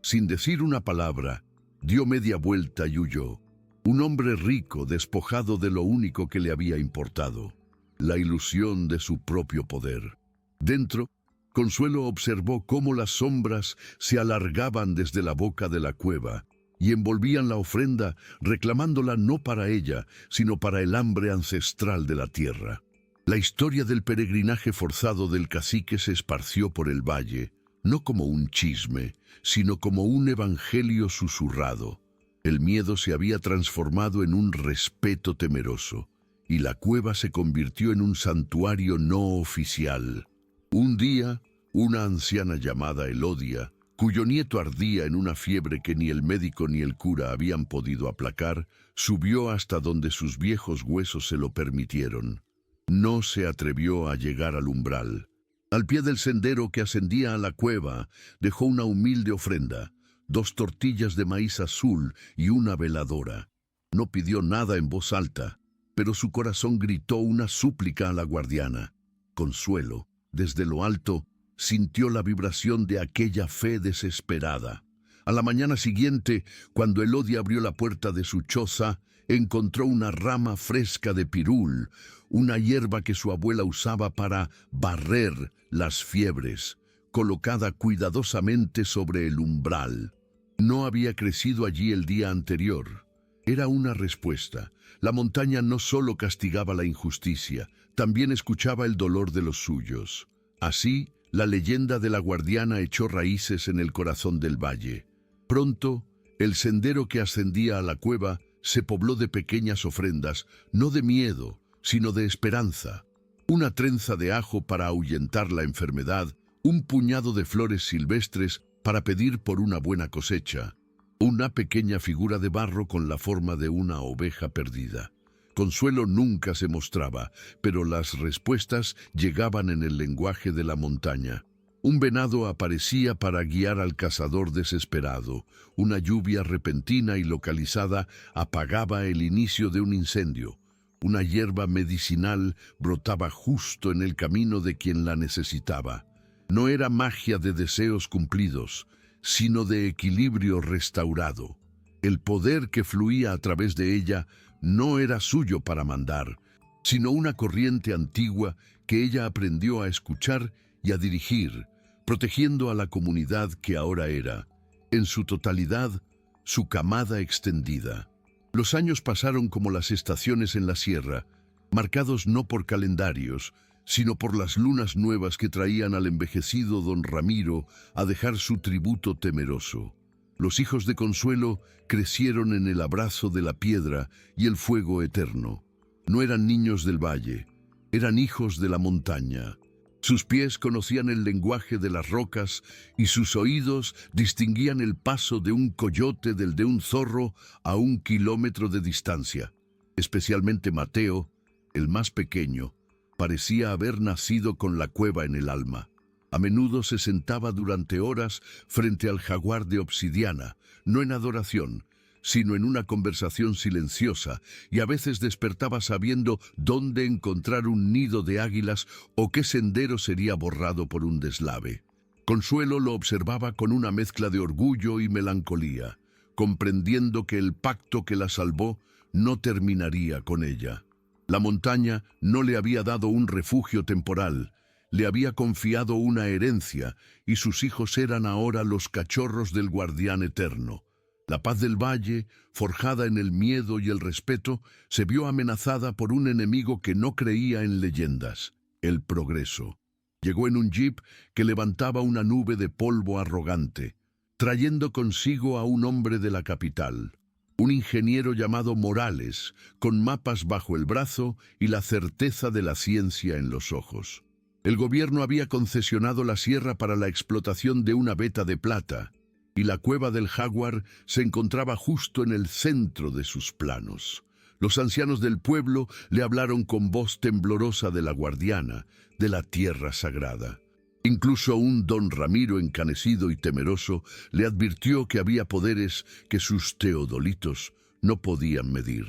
Sin decir una palabra, dio media vuelta y huyó. Un hombre rico, despojado de lo único que le había importado, la ilusión de su propio poder. Dentro, Consuelo observó cómo las sombras se alargaban desde la boca de la cueva y envolvían la ofrenda, reclamándola no para ella, sino para el hambre ancestral de la tierra. La historia del peregrinaje forzado del cacique se esparció por el valle, no como un chisme, sino como un evangelio susurrado. El miedo se había transformado en un respeto temeroso, y la cueva se convirtió en un santuario no oficial. Un día, una anciana llamada Elodia, cuyo nieto ardía en una fiebre que ni el médico ni el cura habían podido aplacar, subió hasta donde sus viejos huesos se lo permitieron. No se atrevió a llegar al umbral. Al pie del sendero que ascendía a la cueva, dejó una humilde ofrenda, 2 tortillas de maíz azul y una veladora. No pidió nada en voz alta, pero su corazón gritó una súplica a la guardiana. Consuelo, desde lo alto, sintió la vibración de aquella fe desesperada. A la mañana siguiente, cuando Elodia abrió la puerta de su choza, encontró una rama fresca de pirul, una hierba que su abuela usaba para barrer las fiebres, colocada cuidadosamente sobre el umbral. No había crecido allí el día anterior. Era una respuesta. La montaña no solo castigaba la injusticia, también escuchaba el dolor de los suyos. Así, la leyenda de la guardiana echó raíces en el corazón del valle. Pronto, el sendero que ascendía a la cueva se pobló de pequeñas ofrendas, no de miedo, sino de esperanza. Una trenza de ajo para ahuyentar la enfermedad, un puñado de flores silvestres para pedir por una buena cosecha, una pequeña figura de barro con la forma de una oveja perdida. Consuelo nunca se mostraba, pero las respuestas llegaban en el lenguaje de la montaña. Un venado aparecía para guiar al cazador desesperado. Una lluvia repentina y localizada apagaba el inicio de un incendio. Una hierba medicinal brotaba justo en el camino de quien la necesitaba. No era magia de deseos cumplidos, sino de equilibrio restaurado. El poder que fluía a través de ella no era suyo para mandar, sino una corriente antigua que ella aprendió a escuchar y a dirigir, protegiendo a la comunidad que ahora era, en su totalidad, su camada extendida. Los años pasaron como las estaciones en la sierra, marcados no por calendarios, sino por las lunas nuevas que traían al envejecido don Ramiro a dejar su tributo temeroso. Los hijos de Consuelo crecieron en el abrazo de la piedra y el fuego eterno. No eran niños del valle, eran hijos de la montaña. Sus pies conocían el lenguaje de las rocas y sus oídos distinguían el paso de un coyote del de un zorro a 1 kilómetro de distancia. Especialmente Mateo, el más pequeño, parecía haber nacido con la cueva en el alma. A menudo se sentaba durante horas frente al jaguar de obsidiana, no en adoración, sino en una conversación silenciosa, y a veces despertaba sabiendo dónde encontrar un nido de águilas o qué sendero sería borrado por un deslave. Consuelo lo observaba con una mezcla de orgullo y melancolía, comprendiendo que el pacto que la salvó no terminaría con ella. La montaña no le había dado un refugio temporal, le había confiado una herencia, y sus hijos eran ahora los cachorros del guardián eterno. La paz del valle, forjada en el miedo y el respeto, se vio amenazada por un enemigo que no creía en leyendas: el progreso. Llegó en un jeep que levantaba una nube de polvo arrogante, trayendo consigo a un hombre de la capital, un ingeniero llamado Morales, con mapas bajo el brazo y la certeza de la ciencia en los ojos. El gobierno había concesionado la sierra para la explotación de una veta de plata, y la cueva del jaguar se encontraba justo en el centro de sus planos. Los ancianos del pueblo le hablaron con voz temblorosa de la guardiana, de la tierra sagrada. Incluso un don Ramiro encanecido y temeroso le advirtió que había poderes que sus teodolitos no podían medir.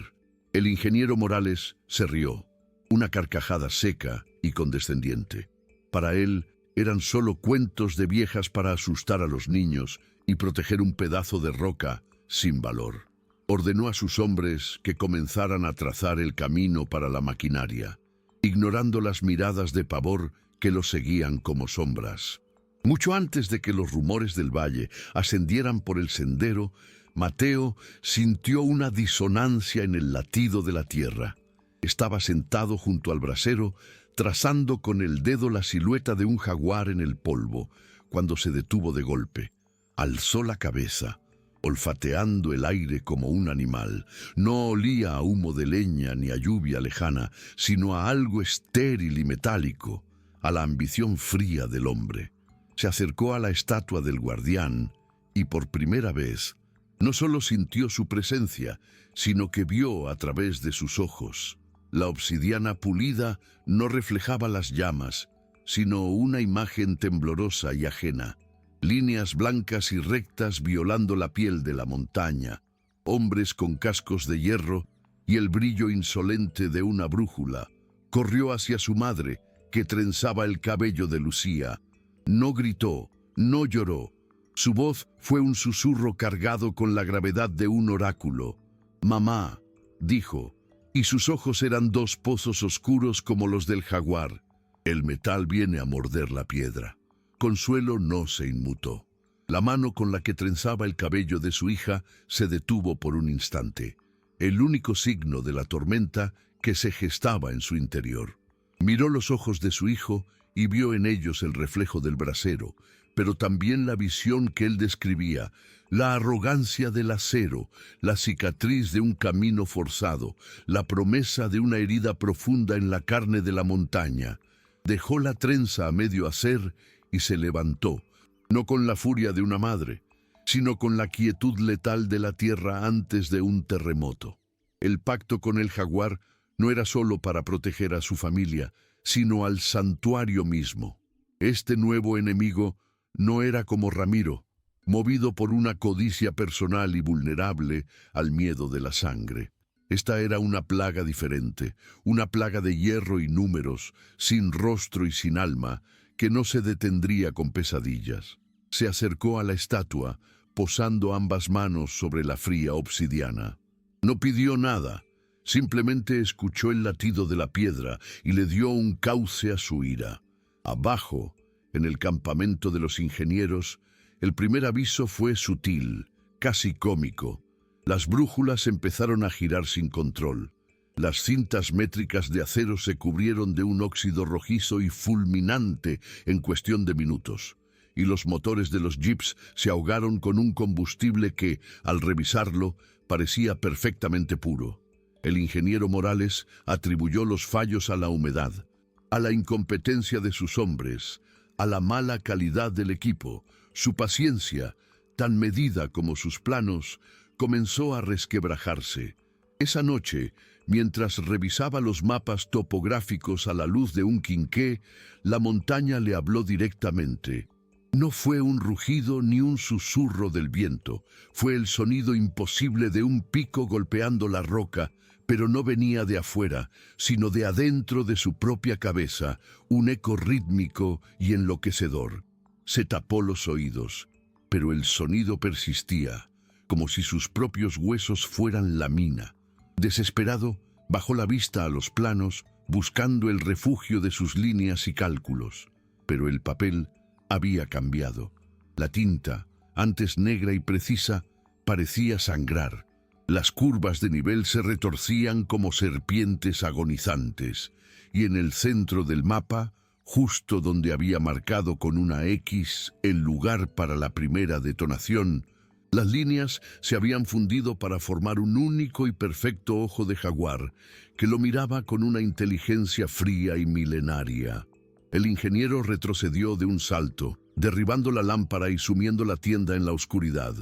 El ingeniero Morales se rió, una carcajada seca y condescendiente. Para él eran solo cuentos de viejas para asustar a los niños y proteger un pedazo de roca sin valor. Ordenó a sus hombres que comenzaran a trazar el camino para la maquinaria, ignorando las miradas de pavor que los seguían como sombras. Mucho antes de que los rumores del valle ascendieran por el sendero, Mateo sintió una disonancia en el latido de la tierra. Estaba sentado junto al brasero, trazando con el dedo la silueta de un jaguar en el polvo, cuando se detuvo de golpe. Alzó la cabeza, olfateando el aire como un animal. No olía a humo de leña ni a lluvia lejana, sino a algo estéril y metálico, a la ambición fría del hombre. Se acercó a la estatua del guardián y por primera vez no solo sintió su presencia, sino que vio a través de sus ojos. La obsidiana pulida no reflejaba las llamas, sino una imagen temblorosa y ajena. Líneas blancas y rectas violando la piel de la montaña, hombres con cascos de hierro y el brillo insolente de una brújula. Corrió hacia su madre, que trenzaba el cabello de Lucía. No gritó, no lloró. Su voz fue un susurro cargado con la gravedad de un oráculo. «Mamá», dijo, y sus ojos eran dos pozos oscuros como los del jaguar. «El metal viene a morder la piedra». Consuelo no se inmutó. La mano con la que trenzaba el cabello de su hija se detuvo por un instante, el único signo de la tormenta que se gestaba en su interior. Miró los ojos de su hijo y vio en ellos el reflejo del brasero, pero también la visión que él describía, la arrogancia del acero, la cicatriz de un camino forzado, la promesa de una herida profunda en la carne de la montaña. Dejó la trenza a medio hacer y se levantó, no con la furia de una madre, sino con la quietud letal de la tierra antes de un terremoto. El pacto con el jaguar no era solo para proteger a su familia, sino al santuario mismo. Este nuevo enemigo no era como Ramiro, movido por una codicia personal y vulnerable al miedo de la sangre. Esta era una plaga diferente, una plaga de hierro y números, sin rostro y sin alma, que no se detendría con pesadillas. Se acercó a la estatua, posando ambas manos sobre la fría obsidiana. No pidió nada, simplemente escuchó el latido de la piedra y le dio un cauce a su ira. Abajo, en el campamento de los ingenieros, el primer aviso fue sutil, casi cómico. Las brújulas empezaron a girar sin control. Las cintas métricas de acero se cubrieron de un óxido rojizo y fulminante en cuestión de minutos, y los motores de los jeeps se ahogaron con un combustible que, al revisarlo, parecía perfectamente puro. El ingeniero Morales atribuyó los fallos a la humedad, a la incompetencia de sus hombres, a la mala calidad del equipo. Su paciencia, tan medida como sus planos, comenzó a resquebrajarse. Esa noche Mientras revisaba los mapas topográficos a la luz de un quinqué, la montaña le habló directamente. No fue un rugido ni un susurro del viento, fue el sonido imposible de un pico golpeando la roca, pero no venía de afuera, sino de adentro de su propia cabeza, un eco rítmico y enloquecedor. Se tapó los oídos, pero el sonido persistía, como si sus propios huesos fueran la mina. Desesperado, bajó la vista a los planos, buscando el refugio de sus líneas y cálculos. Pero el papel había cambiado. La tinta, antes negra y precisa, parecía sangrar. Las curvas de nivel se retorcían como serpientes agonizantes, y en el centro del mapa, justo donde había marcado con una X el lugar para la primera detonación, las líneas se habían fundido para formar un único y perfecto ojo de jaguar que lo miraba con una inteligencia fría y milenaria. El ingeniero retrocedió de un salto, derribando la lámpara y sumiendo la tienda en la oscuridad.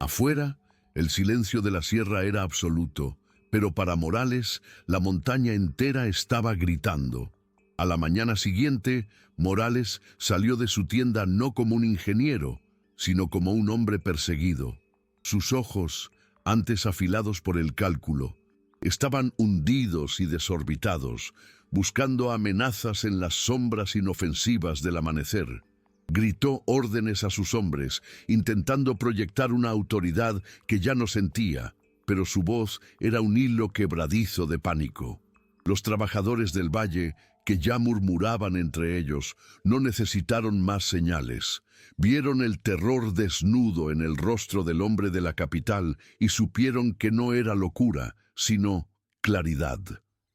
Afuera, el silencio de la sierra era absoluto, pero para Morales, la montaña entera estaba gritando. A la mañana siguiente, Morales salió de su tienda no como un ingeniero, sino como un hombre perseguido. Sus ojos, antes afilados por el cálculo, estaban hundidos y desorbitados, buscando amenazas en las sombras inofensivas del amanecer. Gritó órdenes a sus hombres, intentando proyectar una autoridad que ya no sentía, pero su voz era un hilo quebradizo de pánico. Los trabajadores del valle, que ya murmuraban entre ellos, no necesitaron más señales. Vieron el terror desnudo en el rostro del hombre de la capital y supieron que no era locura, sino claridad.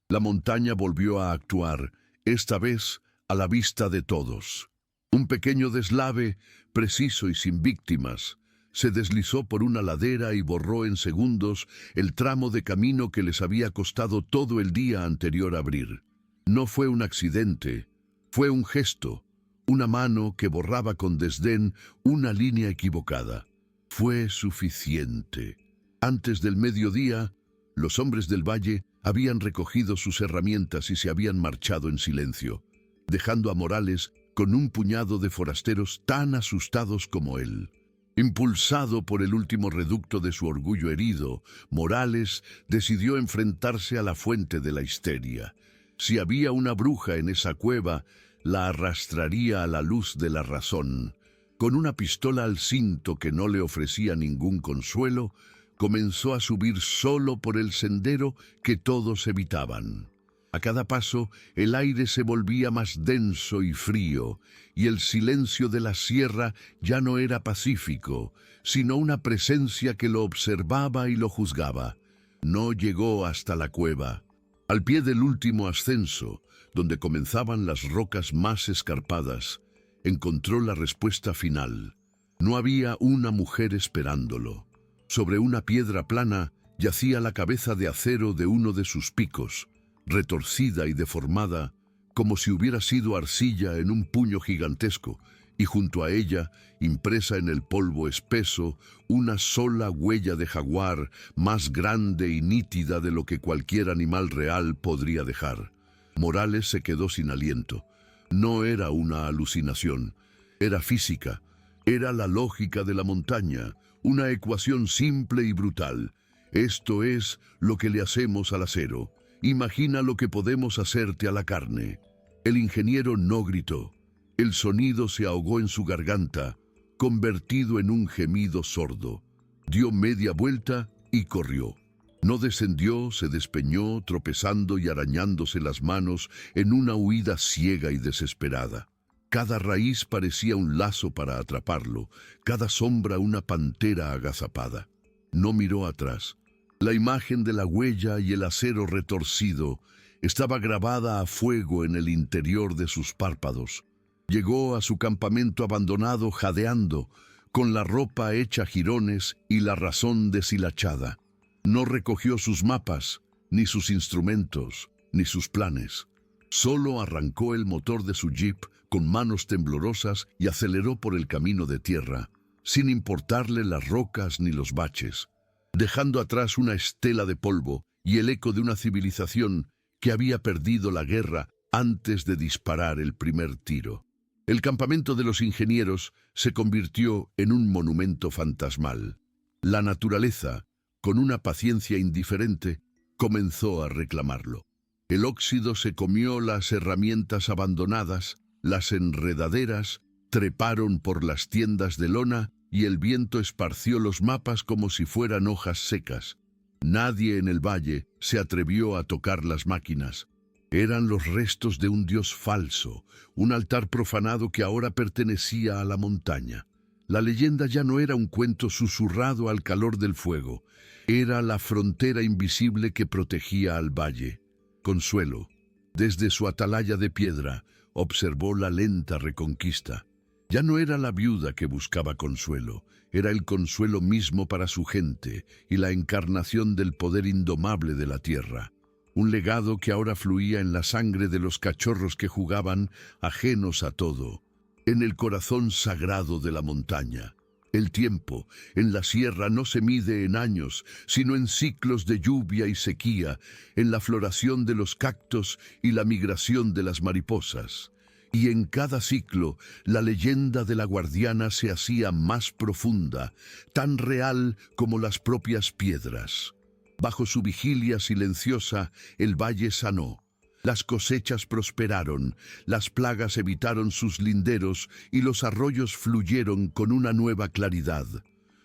La montaña volvió a actuar, esta vez a la vista de todos. Un pequeño deslave, preciso y sin víctimas, se deslizó por una ladera y borró en segundos el tramo de camino que les había costado todo el día anterior abrir. No fue un accidente, fue un gesto, una mano que borraba con desdén una línea equivocada. Fue suficiente. Antes del mediodía, los hombres del valle habían recogido sus herramientas y se habían marchado en silencio, dejando a Morales con un puñado de forasteros tan asustados como él. Impulsado por el último reducto de su orgullo herido, Morales decidió enfrentarse a la fuente de la histeria. Si había una bruja en esa cueva, la arrastraría a la luz de la razón. Con una pistola al cinto que no le ofrecía ningún consuelo, comenzó a subir solo por el sendero que todos evitaban. A cada paso, el aire se volvía más denso y frío, y el silencio de la sierra ya no era pacífico, sino una presencia que lo observaba y lo juzgaba. No llegó hasta la cueva. Al pie del último ascenso, donde comenzaban las rocas más escarpadas, encontró la respuesta final. No había una mujer esperándolo. Sobre una piedra plana yacía la cabeza de acero de uno de sus picos, retorcida y deformada, como si hubiera sido arcilla en un puño gigantesco, y junto a ella, impresa en el polvo espeso, una sola huella de jaguar, más grande y nítida de lo que cualquier animal real podría dejar. Morales se quedó sin aliento. No era una alucinación, era física, era la lógica de la montaña, una ecuación simple y brutal. Esto es lo que le hacemos al acero. Imagina lo que podemos hacerte a la carne. El ingeniero no gritó. El sonido se ahogó en su garganta, convertido en un gemido sordo. Dio media vuelta y corrió. No descendió, se despeñó, tropezando y arañándose las manos en una huida ciega y desesperada. Cada raíz parecía un lazo para atraparlo, cada sombra una pantera agazapada. No miró atrás. La imagen de la huella y el acero retorcido estaba grabada a fuego en el interior de sus párpados. Llegó a su campamento abandonado jadeando, con la ropa hecha jirones y la razón deshilachada. No recogió sus mapas, ni sus instrumentos, ni sus planes. Solo arrancó el motor de su jeep con manos temblorosas y aceleró por el camino de tierra, sin importarle las rocas ni los baches, dejando atrás una estela de polvo y el eco de una civilización que había perdido la guerra antes de disparar el primer tiro. El campamento de los ingenieros se convirtió en un monumento fantasmal. La naturaleza, con una paciencia indiferente, comenzó a reclamarlo. El óxido se comió las herramientas abandonadas, las enredaderas treparon por las tiendas de lona y el viento esparció los mapas como si fueran hojas secas. Nadie en el valle se atrevió a tocar las máquinas. Eran los restos de un dios falso, un altar profanado que ahora pertenecía a la montaña. La leyenda ya no era un cuento susurrado al calor del fuego, era la frontera invisible que protegía al valle. Consuelo, desde su atalaya de piedra, observó la lenta reconquista. Ya no era la viuda que buscaba consuelo, era el consuelo mismo para su gente y la encarnación del poder indomable de la tierra. Un legado que ahora fluía en la sangre de los cachorros que jugaban, ajenos a todo, en el corazón sagrado de la montaña. El tiempo en la sierra no se mide en años, sino en ciclos de lluvia y sequía, en la floración de los cactos y la migración de las mariposas. Y en cada ciclo, la leyenda de la guardiana se hacía más profunda, tan real como las propias piedras. Bajo su vigilia silenciosa, el valle sanó. Las cosechas prosperaron, las plagas evitaron sus linderos y los arroyos fluyeron con una nueva claridad.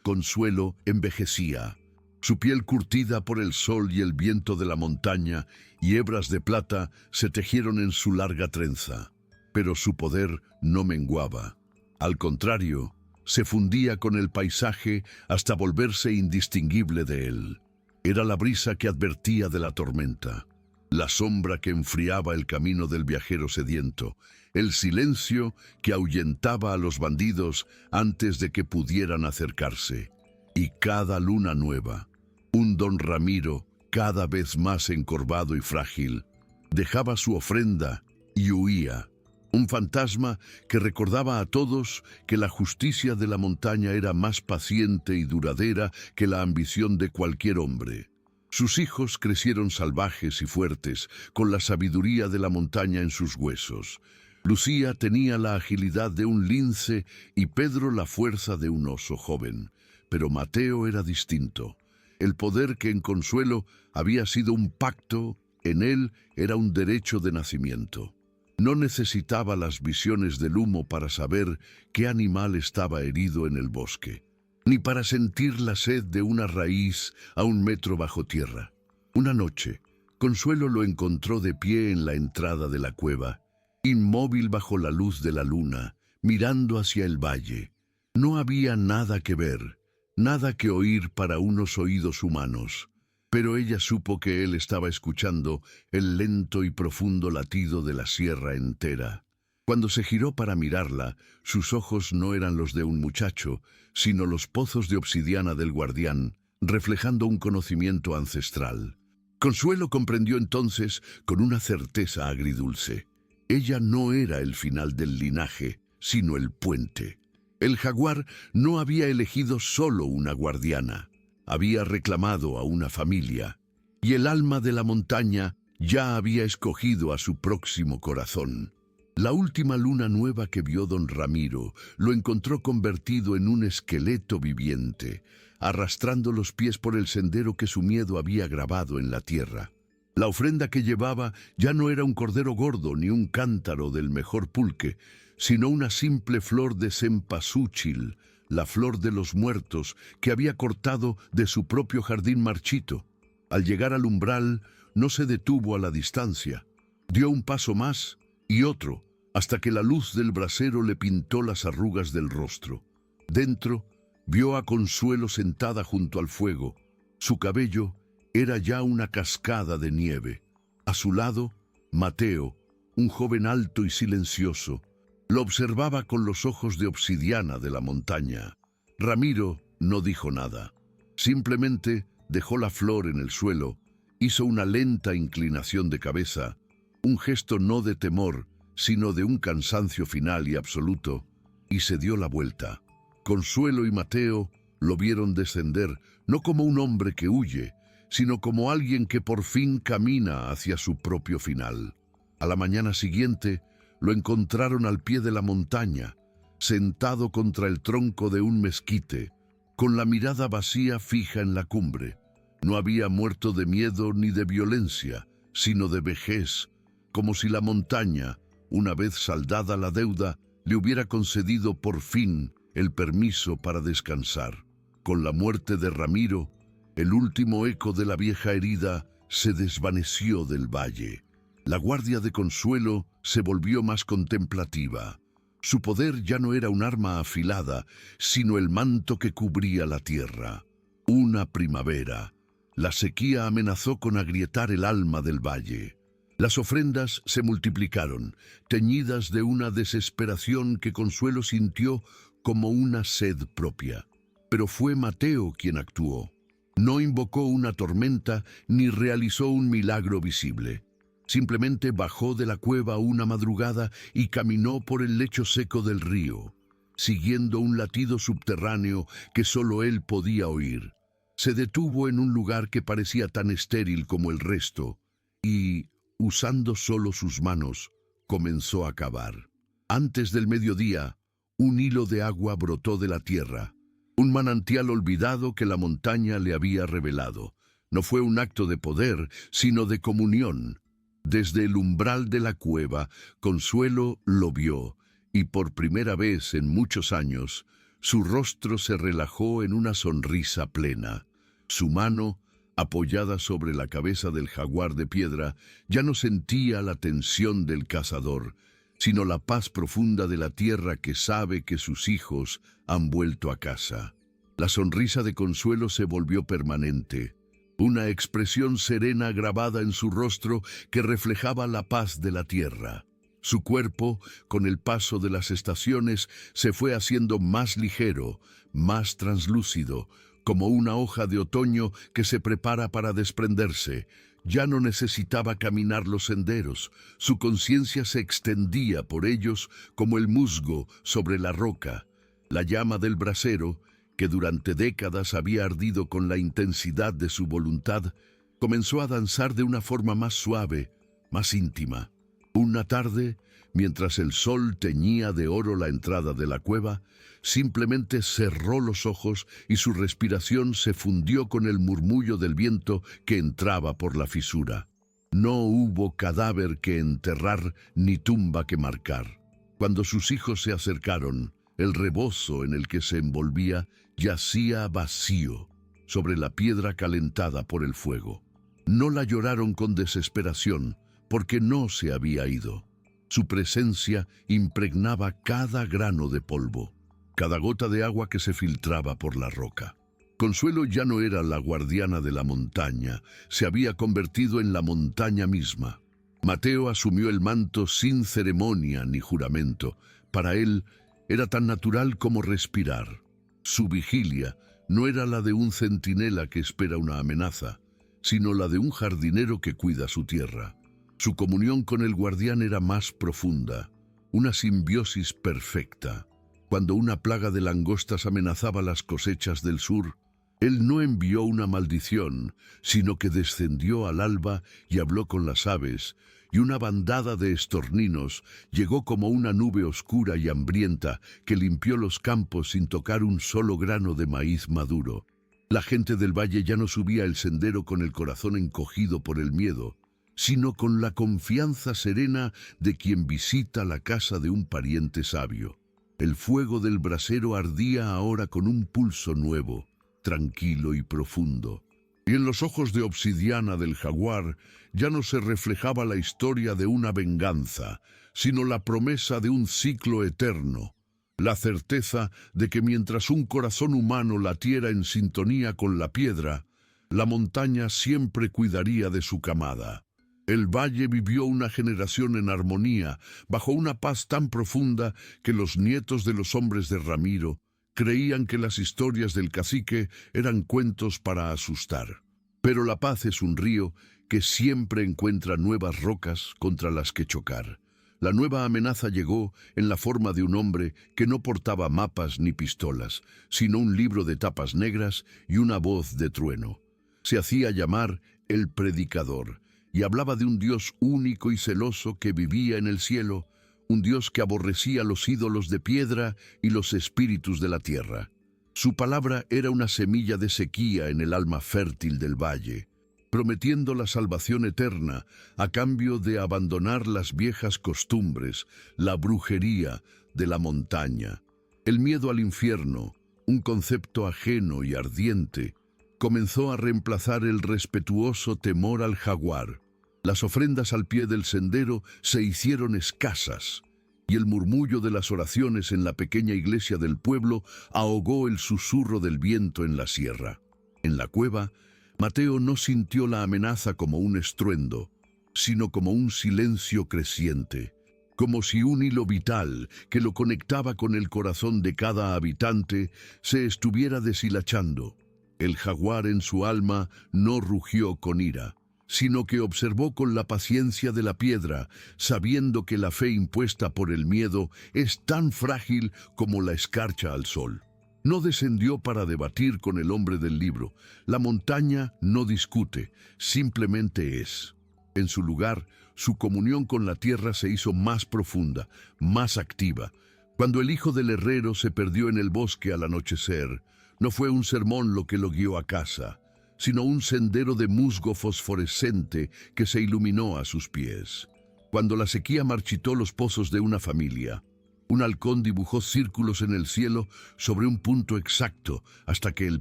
Consuelo envejecía. Su piel curtida por el sol y el viento de la montaña y hebras de plata se tejieron en su larga trenza. Pero su poder no menguaba. Al contrario, se fundía con el paisaje hasta volverse indistinguible de él. Era la brisa que advertía de la tormenta, la sombra que enfriaba el camino del viajero sediento, el silencio que ahuyentaba a los bandidos antes de que pudieran acercarse. Y cada luna nueva, un don Ramiro, cada vez más encorvado y frágil, dejaba su ofrenda y huía. Un fantasma que recordaba a todos que la justicia de la montaña era más paciente y duradera que la ambición de cualquier hombre. Sus hijos crecieron salvajes y fuertes, con la sabiduría de la montaña en sus huesos. Lucía tenía la agilidad de un lince y Pedro la fuerza de un oso joven. Pero Mateo era distinto. El poder que en Consuelo había sido un pacto, en él era un derecho de nacimiento. No necesitaba las visiones del humo para saber qué animal estaba herido en el bosque, ni para sentir la sed de una raíz a 1 metro bajo tierra. Una noche, Consuelo lo encontró de pie en la entrada de la cueva, inmóvil bajo la luz de la luna, mirando hacia el valle. No había nada que ver, nada que oír para unos oídos humanos. Pero ella supo que él estaba escuchando el lento y profundo latido de la sierra entera. Cuando se giró para mirarla, sus ojos no eran los de un muchacho, sino los pozos de obsidiana del guardián, reflejando un conocimiento ancestral. Consuelo comprendió entonces con una certeza agridulce. Ella no era el final del linaje, sino el puente. El jaguar no había elegido solo una guardiana. Había reclamado a una familia, y el alma de la montaña ya había escogido a su próximo corazón. La última luna nueva que vio don Ramiro lo encontró convertido en un esqueleto viviente, arrastrando los pies por el sendero que su miedo había grabado en la tierra. La ofrenda que llevaba ya no era un cordero gordo ni un cántaro del mejor pulque, sino una simple flor de cempasúchil, la flor de los muertos que había cortado de su propio jardín marchito. Al llegar al umbral, no se detuvo a la distancia. Dio un paso más y otro, hasta que la luz del brasero le pintó las arrugas del rostro. Dentro, vio a Consuelo sentada junto al fuego. Su cabello era ya una cascada de nieve. A su lado, Mateo, un joven alto y silencioso, lo observaba con los ojos de obsidiana de la montaña. Ramiro no dijo nada. Simplemente dejó la flor en el suelo, hizo una lenta inclinación de cabeza, un gesto no de temor, sino de un cansancio final y absoluto, y se dio la vuelta. Consuelo y Mateo lo vieron descender, no como un hombre que huye, sino como alguien que por fin camina hacia su propio final. A la mañana siguiente, lo encontraron al pie de la montaña, sentado contra el tronco de un mezquite, con la mirada vacía fija en la cumbre. No había muerto de miedo ni de violencia, sino de vejez, como si la montaña, una vez saldada la deuda, le hubiera concedido por fin el permiso para descansar. Con la muerte de Ramiro, el último eco de la vieja herida se desvaneció del valle. La guardia de Consuelo se volvió más contemplativa. Su poder ya no era un arma afilada, sino el manto que cubría la tierra. Una primavera. La sequía amenazó con agrietar el alma del valle. Las ofrendas se multiplicaron, teñidas de una desesperación que Consuelo sintió como una sed propia. Pero fue Mateo quien actuó. No invocó una tormenta ni realizó un milagro visible. Simplemente bajó de la cueva una madrugada y caminó por el lecho seco del río, siguiendo un latido subterráneo que solo él podía oír. Se detuvo en un lugar que parecía tan estéril como el resto y, usando solo sus manos, comenzó a cavar. Antes del mediodía, un hilo de agua brotó de la tierra, un manantial olvidado que la montaña le había revelado. No fue un acto de poder, sino de comunión. Desde el umbral de la cueva, Consuelo lo vio, y por primera vez en muchos años, su rostro se relajó en una sonrisa plena. Su mano, apoyada sobre la cabeza del jaguar de piedra, ya no sentía la tensión del cazador, sino la paz profunda de la tierra que sabe que sus hijos han vuelto a casa. La sonrisa de Consuelo se volvió permanente, una expresión serena grabada en su rostro que reflejaba la paz de la tierra. Su cuerpo, con el paso de las estaciones, se fue haciendo más ligero, más translúcido, como una hoja de otoño que se prepara para desprenderse. Ya no necesitaba caminar los senderos, su conciencia se extendía por ellos como el musgo sobre la roca. La llama del brasero, que durante décadas había ardido con la intensidad de su voluntad, comenzó a danzar de una forma más suave, más íntima. Una tarde, mientras el sol teñía de oro la entrada de la cueva, simplemente cerró los ojos y su respiración se fundió con el murmullo del viento que entraba por la fisura. No hubo cadáver que enterrar ni tumba que marcar. Cuando sus hijos se acercaron, el rebozo en el que se envolvía yacía vacío sobre la piedra calentada por el fuego. No la lloraron con desesperación, porque no se había ido. Su presencia impregnaba cada grano de polvo, cada gota de agua que se filtraba por la roca. Consuelo ya no era la guardiana de la montaña, se había convertido en la montaña misma. Mateo asumió el manto sin ceremonia ni juramento. Para él era tan natural como respirar. Su vigilia no era la de un centinela que espera una amenaza, sino la de un jardinero que cuida su tierra. Su comunión con el guardián era más profunda, una simbiosis perfecta. Cuando una plaga de langostas amenazaba las cosechas del sur, él no envió una maldición, sino que descendió al alba y habló con las aves, y una bandada de estorninos llegó como una nube oscura y hambrienta que limpió los campos sin tocar un solo grano de maíz maduro. La gente del valle ya no subía el sendero con el corazón encogido por el miedo, sino con la confianza serena de quien visita la casa de un pariente sabio. El fuego del brasero ardía ahora con un pulso nuevo, tranquilo y profundo. Y en los ojos de obsidiana del jaguar ya no se reflejaba la historia de una venganza, sino la promesa de un ciclo eterno, la certeza de que mientras un corazón humano latiera en sintonía con la piedra, la montaña siempre cuidaría de su camada. El valle vivió una generación en armonía, bajo una paz tan profunda que los nietos de los hombres de Ramiro creían que las historias del cacique eran cuentos para asustar. Pero la paz es un río que siempre encuentra nuevas rocas contra las que chocar. La nueva amenaza llegó en la forma de un hombre que no portaba mapas ni pistolas, sino un libro de tapas negras y una voz de trueno. Se hacía llamar el Predicador y hablaba de un Dios único y celoso que vivía en el cielo, un Dios que aborrecía los ídolos de piedra y los espíritus de la tierra. Su palabra era una semilla de sequía en el alma fértil del valle, prometiendo la salvación eterna a cambio de abandonar las viejas costumbres, la brujería de la montaña. El miedo al infierno, un concepto ajeno y ardiente, comenzó a reemplazar el respetuoso temor al jaguar. Las ofrendas al pie del sendero se hicieron escasas, y el murmullo de las oraciones en la pequeña iglesia del pueblo ahogó el susurro del viento en la sierra. En la cueva, Mateo no sintió la amenaza como un estruendo, sino como un silencio creciente, como si un hilo vital que lo conectaba con el corazón de cada habitante se estuviera deshilachando. El jaguar en su alma no rugió con ira, sino que observó con la paciencia de la piedra, sabiendo que la fe impuesta por el miedo es tan frágil como la escarcha al sol. No descendió para debatir con el hombre del libro. La montaña no discute, simplemente es. En su lugar, su comunión con la tierra se hizo más profunda, más activa. Cuando el hijo del herrero se perdió en el bosque al anochecer, no fue un sermón lo que lo guió a casa, sino un sendero de musgo fosforescente que se iluminó a sus pies. Cuando la sequía marchitó los pozos de una familia, un halcón dibujó círculos en el cielo sobre un punto exacto hasta que el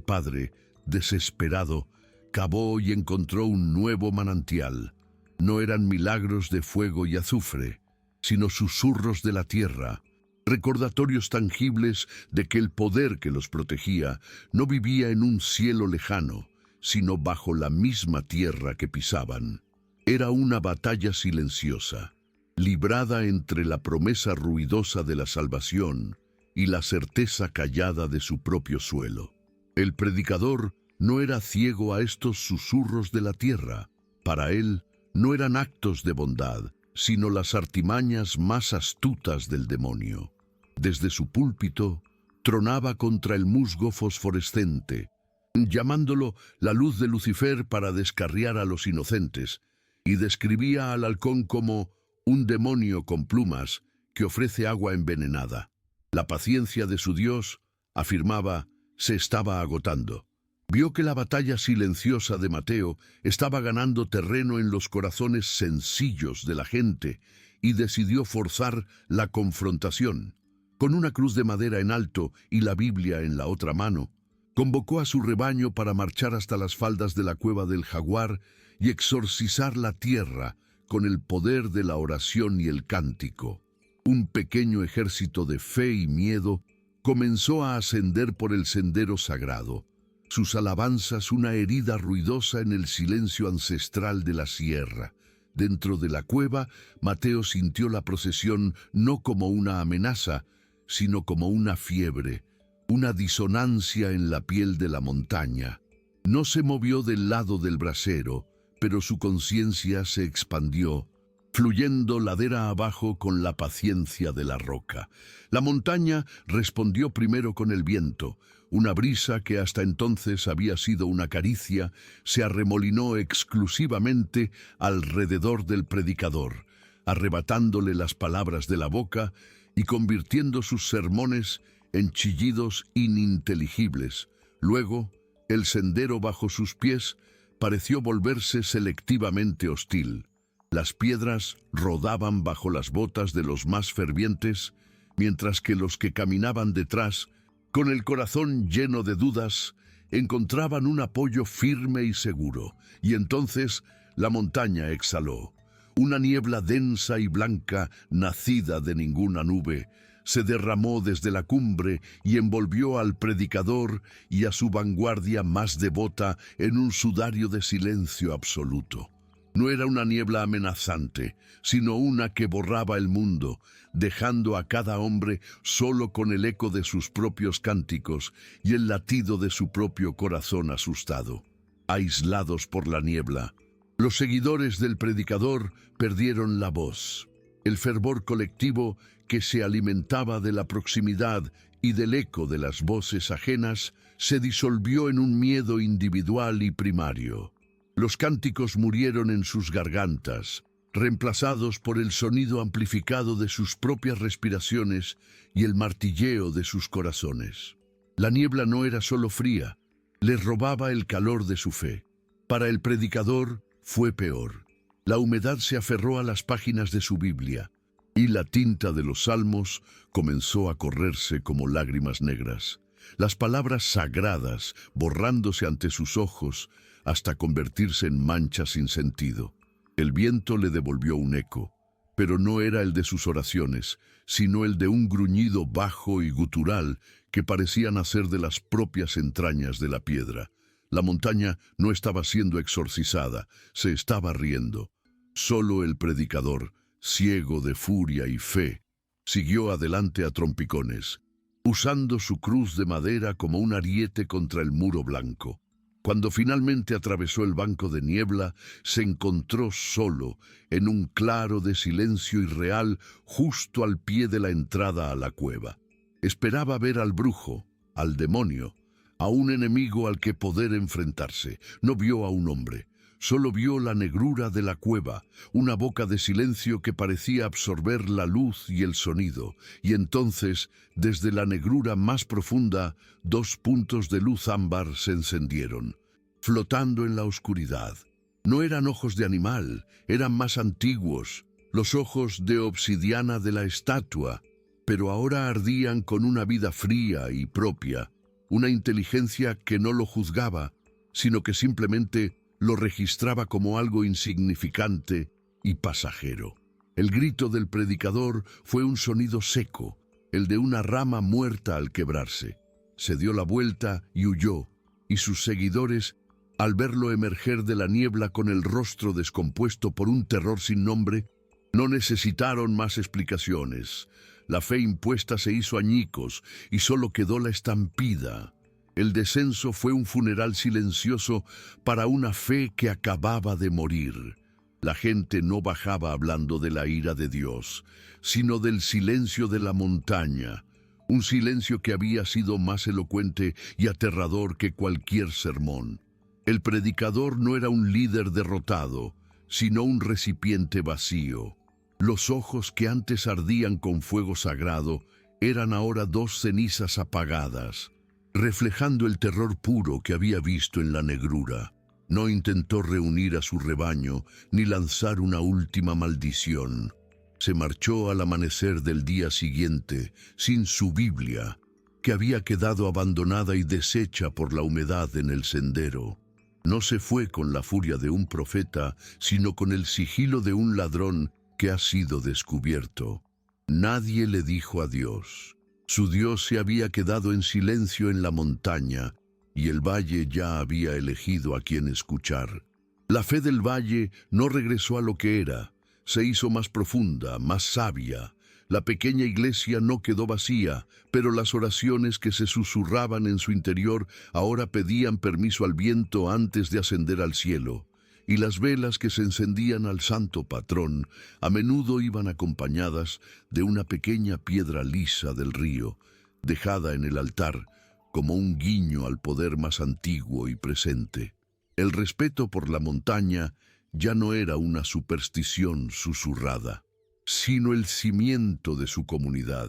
padre, desesperado, cavó y encontró un nuevo manantial. No eran milagros de fuego y azufre, sino susurros de la tierra, recordatorios tangibles de que el poder que los protegía no vivía en un cielo lejano, sino bajo la misma tierra que pisaban. Era una batalla silenciosa, librada entre la promesa ruidosa de la salvación y la certeza callada de su propio suelo. El predicador no era ciego a estos susurros de la tierra. Para él no eran actos de bondad, sino las artimañas más astutas del demonio. Desde su púlpito tronaba contra el musgo fosforescente, llamándolo la luz de Lucifer para descarriar a los inocentes, y describía al halcón como un demonio con plumas que ofrece agua envenenada. La paciencia de su Dios, afirmaba, se estaba agotando. Vio que la batalla silenciosa de Mateo estaba ganando terreno en los corazones sencillos de la gente y decidió forzar la confrontación. Con una cruz de madera en alto y la Biblia en la otra mano, convocó a su rebaño para marchar hasta las faldas de la cueva del jaguar y exorcizar la tierra con el poder de la oración y el cántico. Un pequeño ejército de fe y miedo comenzó a ascender por el sendero sagrado, sus alabanzas una herida ruidosa en el silencio ancestral de la sierra. Dentro de la cueva, Mateo sintió la procesión no como una amenaza, sino como una fiebre, una disonancia en la piel de la montaña. No se movió del lado del brasero, pero su conciencia se expandió, fluyendo ladera abajo con la paciencia de la roca. La montaña respondió primero con el viento. Una brisa que hasta entonces había sido una caricia se arremolinó exclusivamente alrededor del predicador, arrebatándole las palabras de la boca y convirtiendo sus sermones en chillidos ininteligibles. Luego, el sendero bajo sus pies pareció volverse selectivamente hostil. Las piedras rodaban bajo las botas de los más fervientes, mientras que los que caminaban detrás, con el corazón lleno de dudas, encontraban un apoyo firme y seguro. Y entonces la montaña exhaló. Una niebla densa y blanca, nacida de ninguna nube, se derramó desde la cumbre y envolvió al predicador y a su vanguardia más devota en un sudario de silencio absoluto. No era una niebla amenazante, sino una que borraba el mundo, dejando a cada hombre solo con el eco de sus propios cánticos y el latido de su propio corazón asustado. Aislados por la niebla, los seguidores del predicador perdieron la voz. El fervor colectivo que se alimentaba de la proximidad y del eco de las voces ajenas se disolvió en un miedo individual y primario. Los cánticos murieron en sus gargantas, reemplazados por el sonido amplificado de sus propias respiraciones y el martilleo de sus corazones. La niebla no era solo fría, les robaba el calor de su fe. Para el predicador fue peor. La humedad se aferró a las páginas de su Biblia, y la tinta de los salmos comenzó a correrse como lágrimas negras. Las palabras sagradas borrándose ante sus ojos hasta convertirse en manchas sin sentido. El viento le devolvió un eco, pero no era el de sus oraciones, sino el de un gruñido bajo y gutural que parecía nacer de las propias entrañas de la piedra. La montaña no estaba siendo exorcizada, se estaba riendo. Solo el predicador, ciego de furia y fe, siguió adelante a trompicones, usando su cruz de madera como un ariete contra el muro blanco. Cuando finalmente atravesó el banco de niebla, se encontró solo, en un claro de silencio irreal, justo al pie de la entrada a la cueva. Esperaba ver al brujo, al demonio, a un enemigo al que poder enfrentarse. No vio a un hombre. Solo vio la negrura de la cueva, una boca de silencio que parecía absorber la luz y el sonido, y entonces, desde la negrura más profunda, dos puntos de luz ámbar se encendieron, flotando en la oscuridad. No eran ojos de animal, eran más antiguos, los ojos de obsidiana de la estatua, pero ahora ardían con una vida fría y propia, una inteligencia que no lo juzgaba, sino que simplemente lo registraba como algo insignificante y pasajero. El grito del predicador fue un sonido seco, el de una rama muerta al quebrarse. Se dio la vuelta y huyó, y sus seguidores, al verlo emerger de la niebla con el rostro descompuesto por un terror sin nombre, no necesitaron más explicaciones. La fe impuesta se hizo añicos y solo quedó la estampida. El descenso fue un funeral silencioso para una fe que acababa de morir. La gente no bajaba hablando de la ira de Dios, sino del silencio de la montaña, un silencio que había sido más elocuente y aterrador que cualquier sermón. El predicador no era un líder derrotado, sino un recipiente vacío. Los ojos que antes ardían con fuego sagrado eran ahora dos cenizas apagadas, reflejando el terror puro que había visto en la negrura. No intentó reunir a su rebaño ni lanzar una última maldición. Se marchó al amanecer del día siguiente, sin su Biblia, que había quedado abandonada y deshecha por la humedad en el sendero. No se fue con la furia de un profeta, sino con el sigilo de un ladrón que ha sido descubierto. Nadie le dijo adiós. Su Dios se había quedado en silencio en la montaña, y el valle ya había elegido a quien escuchar. La fe del valle no regresó a lo que era, se hizo más profunda, más sabia. La pequeña iglesia no quedó vacía, pero las oraciones que se susurraban en su interior ahora pedían permiso al viento antes de ascender al cielo. Y las velas que se encendían al santo patrón a menudo iban acompañadas de una pequeña piedra lisa del río, dejada en el altar como un guiño al poder más antiguo y presente. El respeto por la montaña ya no era una superstición susurrada, sino el cimiento de su comunidad.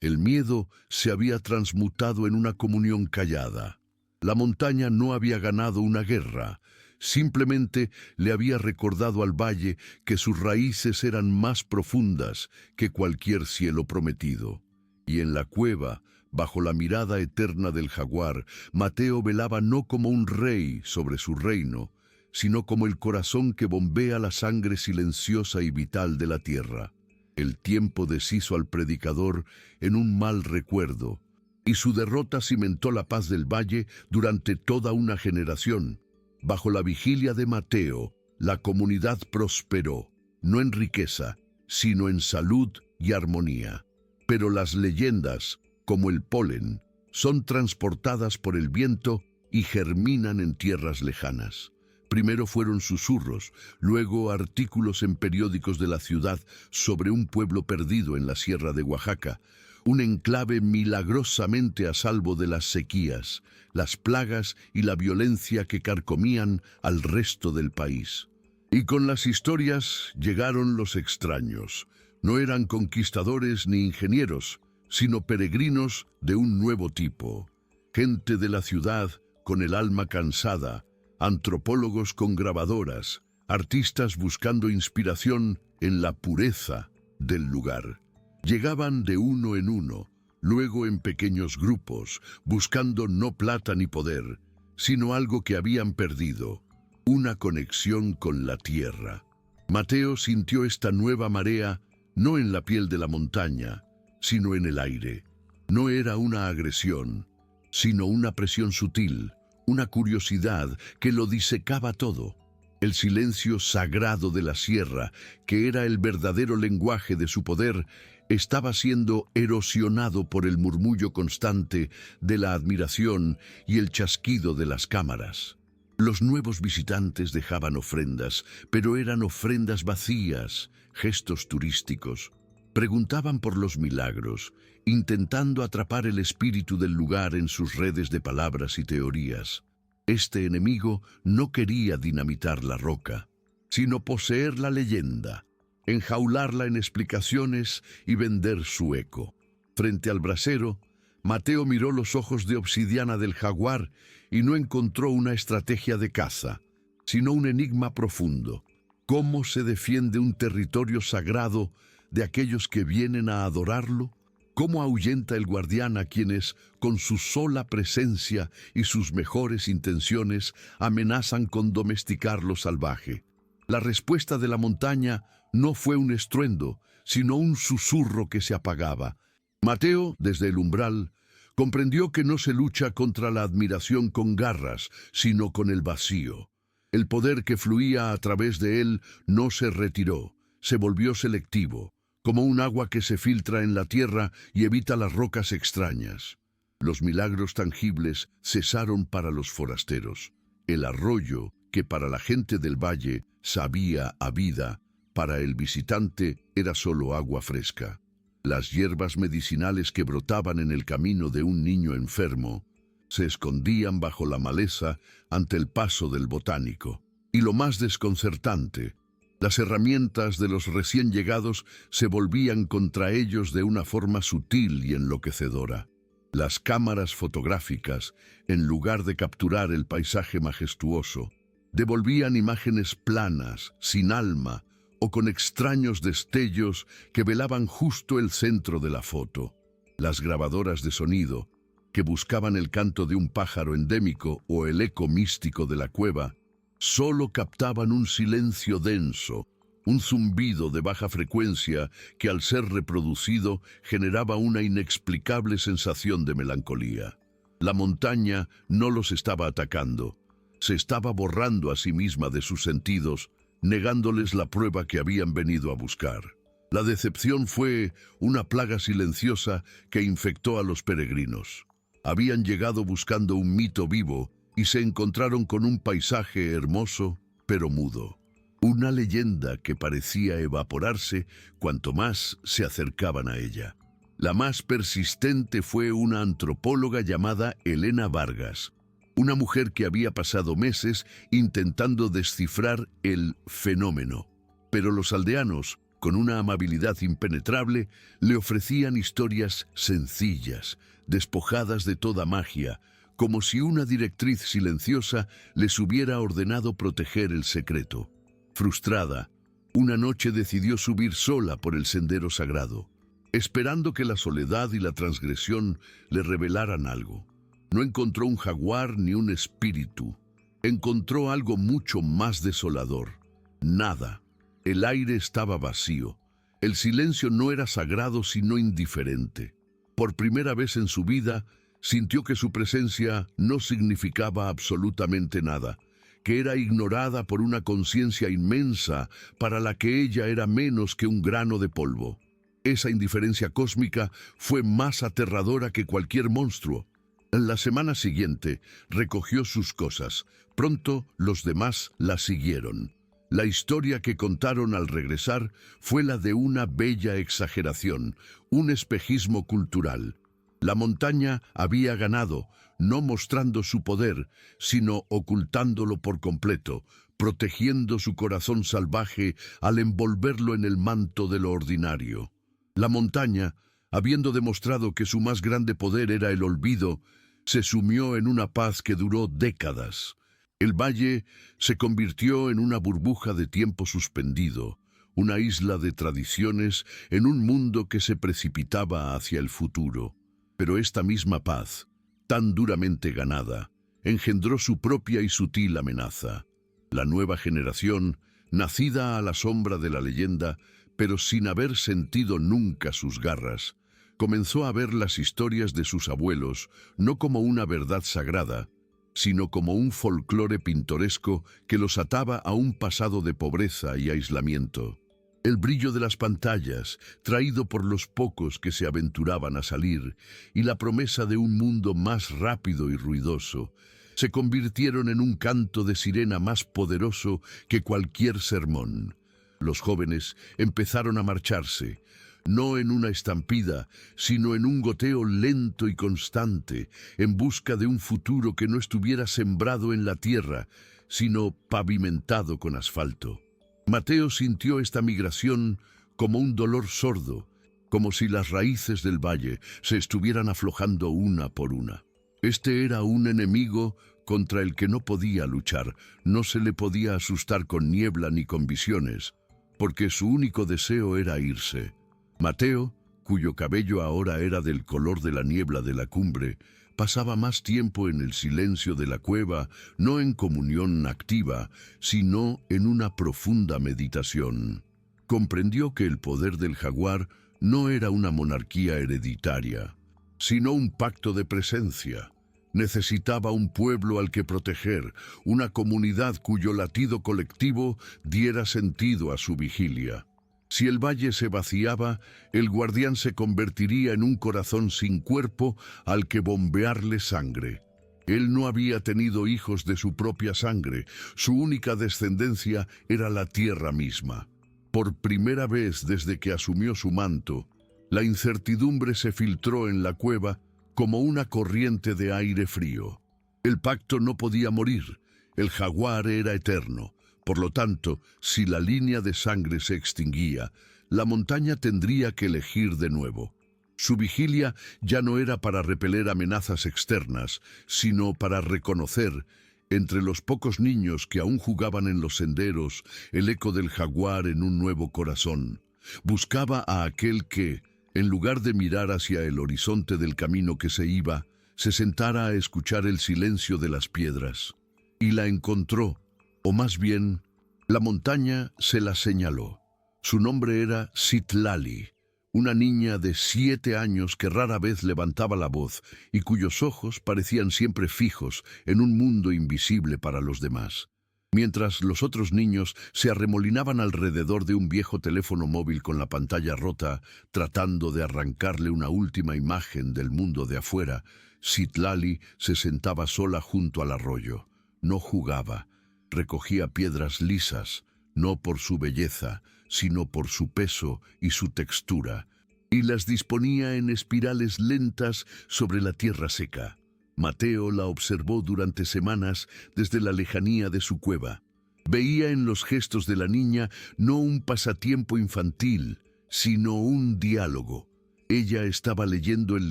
El miedo se había transmutado en una comunión callada. La montaña no había ganado una guerra, simplemente le había recordado al valle que sus raíces eran más profundas que cualquier cielo prometido. Y en la cueva, bajo la mirada eterna del jaguar, Mateo velaba no como un rey sobre su reino, sino como el corazón que bombea la sangre silenciosa y vital de la tierra. El tiempo deshizo al predicador en un mal recuerdo, y su derrota cimentó la paz del valle durante toda una generación. Bajo la vigilia de Mateo, la comunidad prosperó, no en riqueza, sino en salud y armonía. Pero las leyendas, como el polen, son transportadas por el viento y germinan en tierras lejanas. Primero fueron susurros, luego artículos en periódicos de la ciudad sobre un pueblo perdido en la sierra de Oaxaca, un enclave milagrosamente a salvo de las sequías, las plagas y la violencia que carcomían al resto del país. Y con las historias llegaron los extraños. No eran conquistadores ni ingenieros, sino peregrinos de un nuevo tipo. Gente de la ciudad con el alma cansada, antropólogos con grabadoras, artistas buscando inspiración en la pureza del lugar. Llegaban de uno en uno, luego en pequeños grupos, buscando no plata ni poder, sino algo que habían perdido, una conexión con la tierra. Mateo sintió esta nueva marea no en la piel de la montaña, sino en el aire. No era una agresión, sino una presión sutil, una curiosidad que lo disecaba todo. El silencio sagrado de la sierra, que era el verdadero lenguaje de su poder, estaba siendo erosionado por el murmullo constante de la admiración y el chasquido de las cámaras. Los nuevos visitantes dejaban ofrendas, pero eran ofrendas vacías, gestos turísticos. Preguntaban por los milagros, intentando atrapar el espíritu del lugar en sus redes de palabras y teorías. Este enemigo no quería dinamitar la roca, sino poseer la leyenda, enjaularla en explicaciones y vender su eco. Frente al brasero, Mateo miró los ojos de obsidiana del jaguar y no encontró una estrategia de caza, sino un enigma profundo. ¿Cómo se defiende un territorio sagrado de aquellos que vienen a adorarlo? ¿Cómo ahuyenta el guardián a quienes, con su sola presencia y sus mejores intenciones, amenazan con domesticar lo salvaje? La respuesta de la montaña no fue un estruendo, sino un susurro que se apagaba. Mateo, desde el umbral, comprendió que no se lucha contra la admiración con garras, sino con el vacío. El poder que fluía a través de él no se retiró, se volvió selectivo, como un agua que se filtra en la tierra y evita las rocas extrañas. Los milagros tangibles cesaron para los forasteros. El arroyo, que para la gente del valle sabía a vida, para el visitante era solo agua fresca. Las hierbas medicinales que brotaban en el camino de un niño enfermo se escondían bajo la maleza ante el paso del botánico. Y lo más desconcertante, las herramientas de los recién llegados se volvían contra ellos de una forma sutil y enloquecedora. Las cámaras fotográficas, en lugar de capturar el paisaje majestuoso, devolvían imágenes planas, sin alma, o con extraños destellos que velaban justo el centro de la foto. Las grabadoras de sonido, que buscaban el canto de un pájaro endémico o el eco místico de la cueva, solo captaban un silencio denso, un zumbido de baja frecuencia que al ser reproducido generaba una inexplicable sensación de melancolía. La montaña no los estaba atacando, se estaba borrando a sí misma de sus sentidos, negándoles la prueba que habían venido a buscar. La decepción fue una plaga silenciosa que infectó a los peregrinos. Habían llegado buscando un mito vivo y se encontraron con un paisaje hermoso, pero mudo. Una leyenda que parecía evaporarse cuanto más se acercaban a ella. La más persistente fue una antropóloga llamada Elena Vargas, una mujer que había pasado meses intentando descifrar el fenómeno. Pero los aldeanos, con una amabilidad impenetrable, le ofrecían historias sencillas, despojadas de toda magia, como si una directriz silenciosa les hubiera ordenado proteger el secreto. Frustrada, una noche decidió subir sola por el sendero sagrado, esperando que la soledad y la transgresión le revelaran algo. No encontró un jaguar ni un espíritu. Encontró algo mucho más desolador. Nada. El aire estaba vacío. El silencio no era sagrado sino indiferente. Por primera vez en su vida, sintió que su presencia no significaba absolutamente nada, que era ignorada por una conciencia inmensa para la que ella era menos que un grano de polvo. Esa indiferencia cósmica fue más aterradora que cualquier monstruo. La semana siguiente recogió sus cosas. Pronto los demás la siguieron. La historia que contaron al regresar fue la de una bella exageración, un espejismo cultural. La montaña había ganado, no mostrando su poder, sino ocultándolo por completo, protegiendo su corazón salvaje al envolverlo en el manto de lo ordinario. La montaña, habiendo demostrado que su más grande poder era el olvido, se sumió en una paz que duró décadas. El valle se convirtió en una burbuja de tiempo suspendido, una isla de tradiciones en un mundo que se precipitaba hacia el futuro. Pero esta misma paz, tan duramente ganada, engendró su propia y sutil amenaza. La nueva generación, nacida a la sombra de la leyenda, pero sin haber sentido nunca sus garras, comenzó a ver las historias de sus abuelos no como una verdad sagrada, sino como un folclore pintoresco que los ataba a un pasado de pobreza y aislamiento. El brillo de las pantallas, traído por los pocos que se aventuraban a salir, y la promesa de un mundo más rápido y ruidoso, se convirtieron en un canto de sirena más poderoso que cualquier sermón. Los jóvenes empezaron a marcharse, no en una estampida, sino en un goteo lento y constante, en busca de un futuro que no estuviera sembrado en la tierra, sino pavimentado con asfalto. Mateo sintió esta migración como un dolor sordo, como si las raíces del valle se estuvieran aflojando una por una. Este era un enemigo contra el que no podía luchar, no se le podía asustar con niebla ni con visiones, porque su único deseo era irse. Mateo, cuyo cabello ahora era del color de la niebla de la cumbre, pasaba más tiempo en el silencio de la cueva, no en comunión activa, sino en una profunda meditación. Comprendió que el poder del jaguar no era una monarquía hereditaria, sino un pacto de presencia. Necesitaba un pueblo al que proteger, una comunidad cuyo latido colectivo diera sentido a su vigilia. Si el valle se vaciaba, el guardián se convertiría en un corazón sin cuerpo al que bombearle sangre. Él no había tenido hijos de su propia sangre, su única descendencia era la tierra misma. Por primera vez desde que asumió su manto, la incertidumbre se filtró en la cueva como una corriente de aire frío. El pacto no podía morir, el jaguar era eterno. Por lo tanto, si la línea de sangre se extinguía, la montaña tendría que elegir de nuevo. Su vigilia ya no era para repeler amenazas externas, sino para reconocer, entre los pocos niños que aún jugaban en los senderos, el eco del jaguar en un nuevo corazón. Buscaba a aquel que, en lugar de mirar hacia el horizonte del camino que se iba, se sentara a escuchar el silencio de las piedras. Y la encontró. O más bien, la montaña se la señaló. Su nombre era Citlali, una niña de 7 años que rara vez levantaba la voz y cuyos ojos parecían siempre fijos en un mundo invisible para los demás. Mientras los otros niños se arremolinaban alrededor de un viejo teléfono móvil con la pantalla rota, tratando de arrancarle una última imagen del mundo de afuera, Citlali se sentaba sola junto al arroyo. No jugaba. Recogía piedras lisas, no por su belleza, sino por su peso y su textura, y las disponía en espirales lentas sobre la tierra seca. Mateo la observó durante semanas desde la lejanía de su cueva. Veía en los gestos de la niña no un pasatiempo infantil, sino un diálogo. Ella estaba leyendo el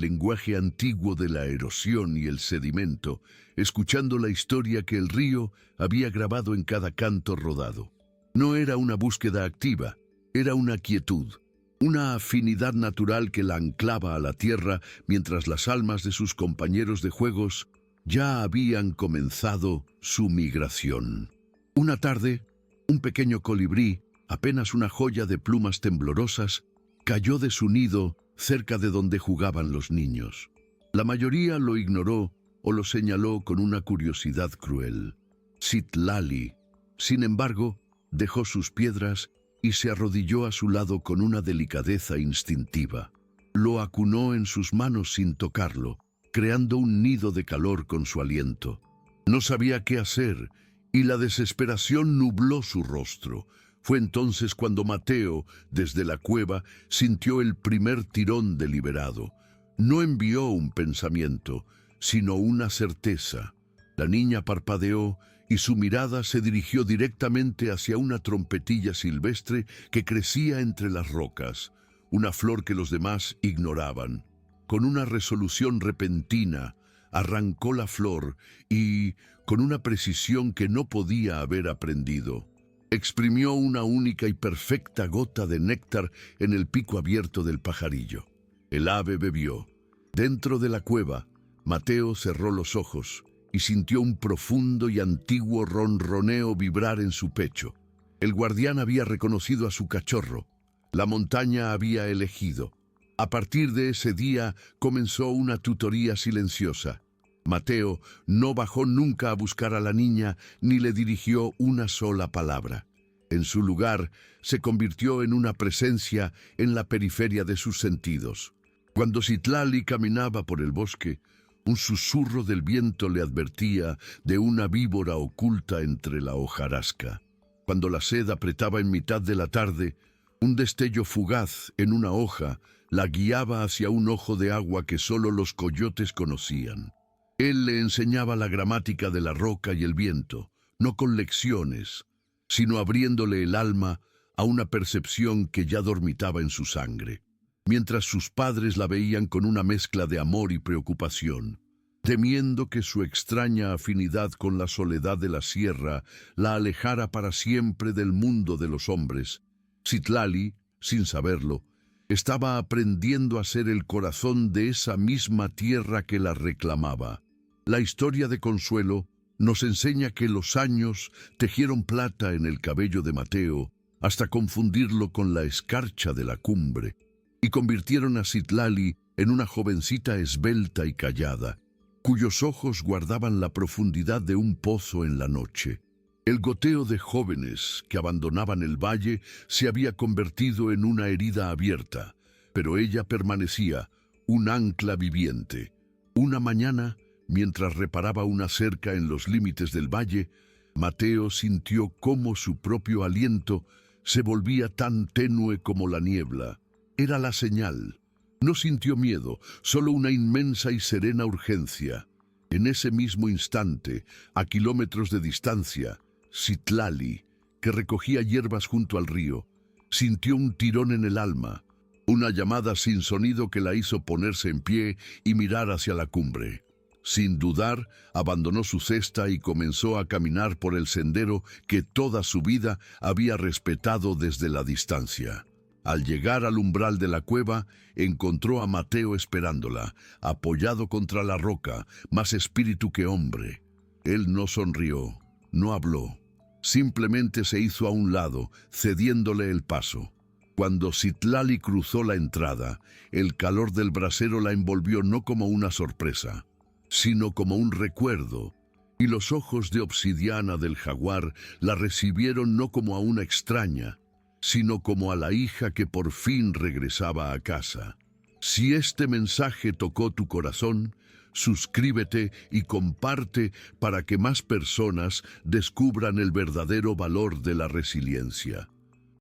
lenguaje antiguo de la erosión y el sedimento, escuchando la historia que el río había grabado en cada canto rodado. No era una búsqueda activa, era una quietud, una afinidad natural que la anclaba a la tierra mientras las almas de sus compañeros de juegos ya habían comenzado su migración. Una tarde, un pequeño colibrí, apenas una joya de plumas temblorosas, cayó de su nido cerca de donde jugaban los niños. La mayoría lo ignoró o lo señaló con una curiosidad cruel. Citlali, sin embargo, dejó sus piedras y se arrodilló a su lado con una delicadeza instintiva. Lo acunó en sus manos sin tocarlo, creando un nido de calor con su aliento. No sabía qué hacer y la desesperación nubló su rostro. Fue entonces cuando Mateo, desde la cueva, sintió el primer tirón deliberado. No envió un pensamiento, sino una certeza. La niña parpadeó y su mirada se dirigió directamente hacia una trompetilla silvestre que crecía entre las rocas, una flor que los demás ignoraban. Con una resolución repentina, arrancó la flor y, con una precisión que no podía haber aprendido, exprimió una única y perfecta gota de néctar en el pico abierto del pajarillo. El ave bebió. Dentro de la cueva, Mateo cerró los ojos y sintió un profundo y antiguo ronroneo vibrar en su pecho. El guardián había reconocido a su cachorro. La montaña había elegido. A partir de ese día comenzó una tutoría silenciosa. Mateo no bajó nunca a buscar a la niña ni le dirigió una sola palabra. En su lugar, se convirtió en una presencia en la periferia de sus sentidos. Cuando Citlali caminaba por el bosque, un susurro del viento le advertía de una víbora oculta entre la hojarasca. Cuando la sed apretaba en mitad de la tarde, un destello fugaz en una hoja la guiaba hacia un ojo de agua que solo los coyotes conocían. Él le enseñaba la gramática de la roca y el viento, no con lecciones, sino abriéndole el alma a una percepción que ya dormitaba en su sangre, mientras sus padres la veían con una mezcla de amor y preocupación, temiendo que su extraña afinidad con la soledad de la sierra la alejara para siempre del mundo de los hombres. Citlali, sin saberlo, estaba aprendiendo a ser el corazón de esa misma tierra que la reclamaba. La historia de Consuelo nos enseña que los años tejieron plata en el cabello de Mateo hasta confundirlo con la escarcha de la cumbre y convirtieron a Citlali en una jovencita esbelta y callada, cuyos ojos guardaban la profundidad de un pozo en la noche. El goteo de jóvenes que abandonaban el valle se había convertido en una herida abierta, pero ella permanecía, un ancla viviente. Una mañana, mientras reparaba una cerca en los límites del valle, Mateo sintió cómo su propio aliento se volvía tan tenue como la niebla. Era la señal. No sintió miedo, solo una inmensa y serena urgencia. En ese mismo instante, a kilómetros de distancia, Citlali, que recogía hierbas junto al río, sintió un tirón en el alma, una llamada sin sonido que la hizo ponerse en pie y mirar hacia la cumbre. Sin dudar, abandonó su cesta y comenzó a caminar por el sendero que toda su vida había respetado desde la distancia. Al llegar al umbral de la cueva, encontró a Mateo esperándola, apoyado contra la roca, más espíritu que hombre. Él no sonrió, no habló. Simplemente se hizo a un lado, cediéndole el paso. Cuando Citlali cruzó la entrada, el calor del brasero la envolvió no como una sorpresa, sino como un recuerdo, y los ojos de obsidiana del jaguar la recibieron no como a una extraña, sino como a la hija que por fin regresaba a casa. Si este mensaje tocó tu corazón, suscríbete y comparte para que más personas descubran el verdadero valor de la resiliencia.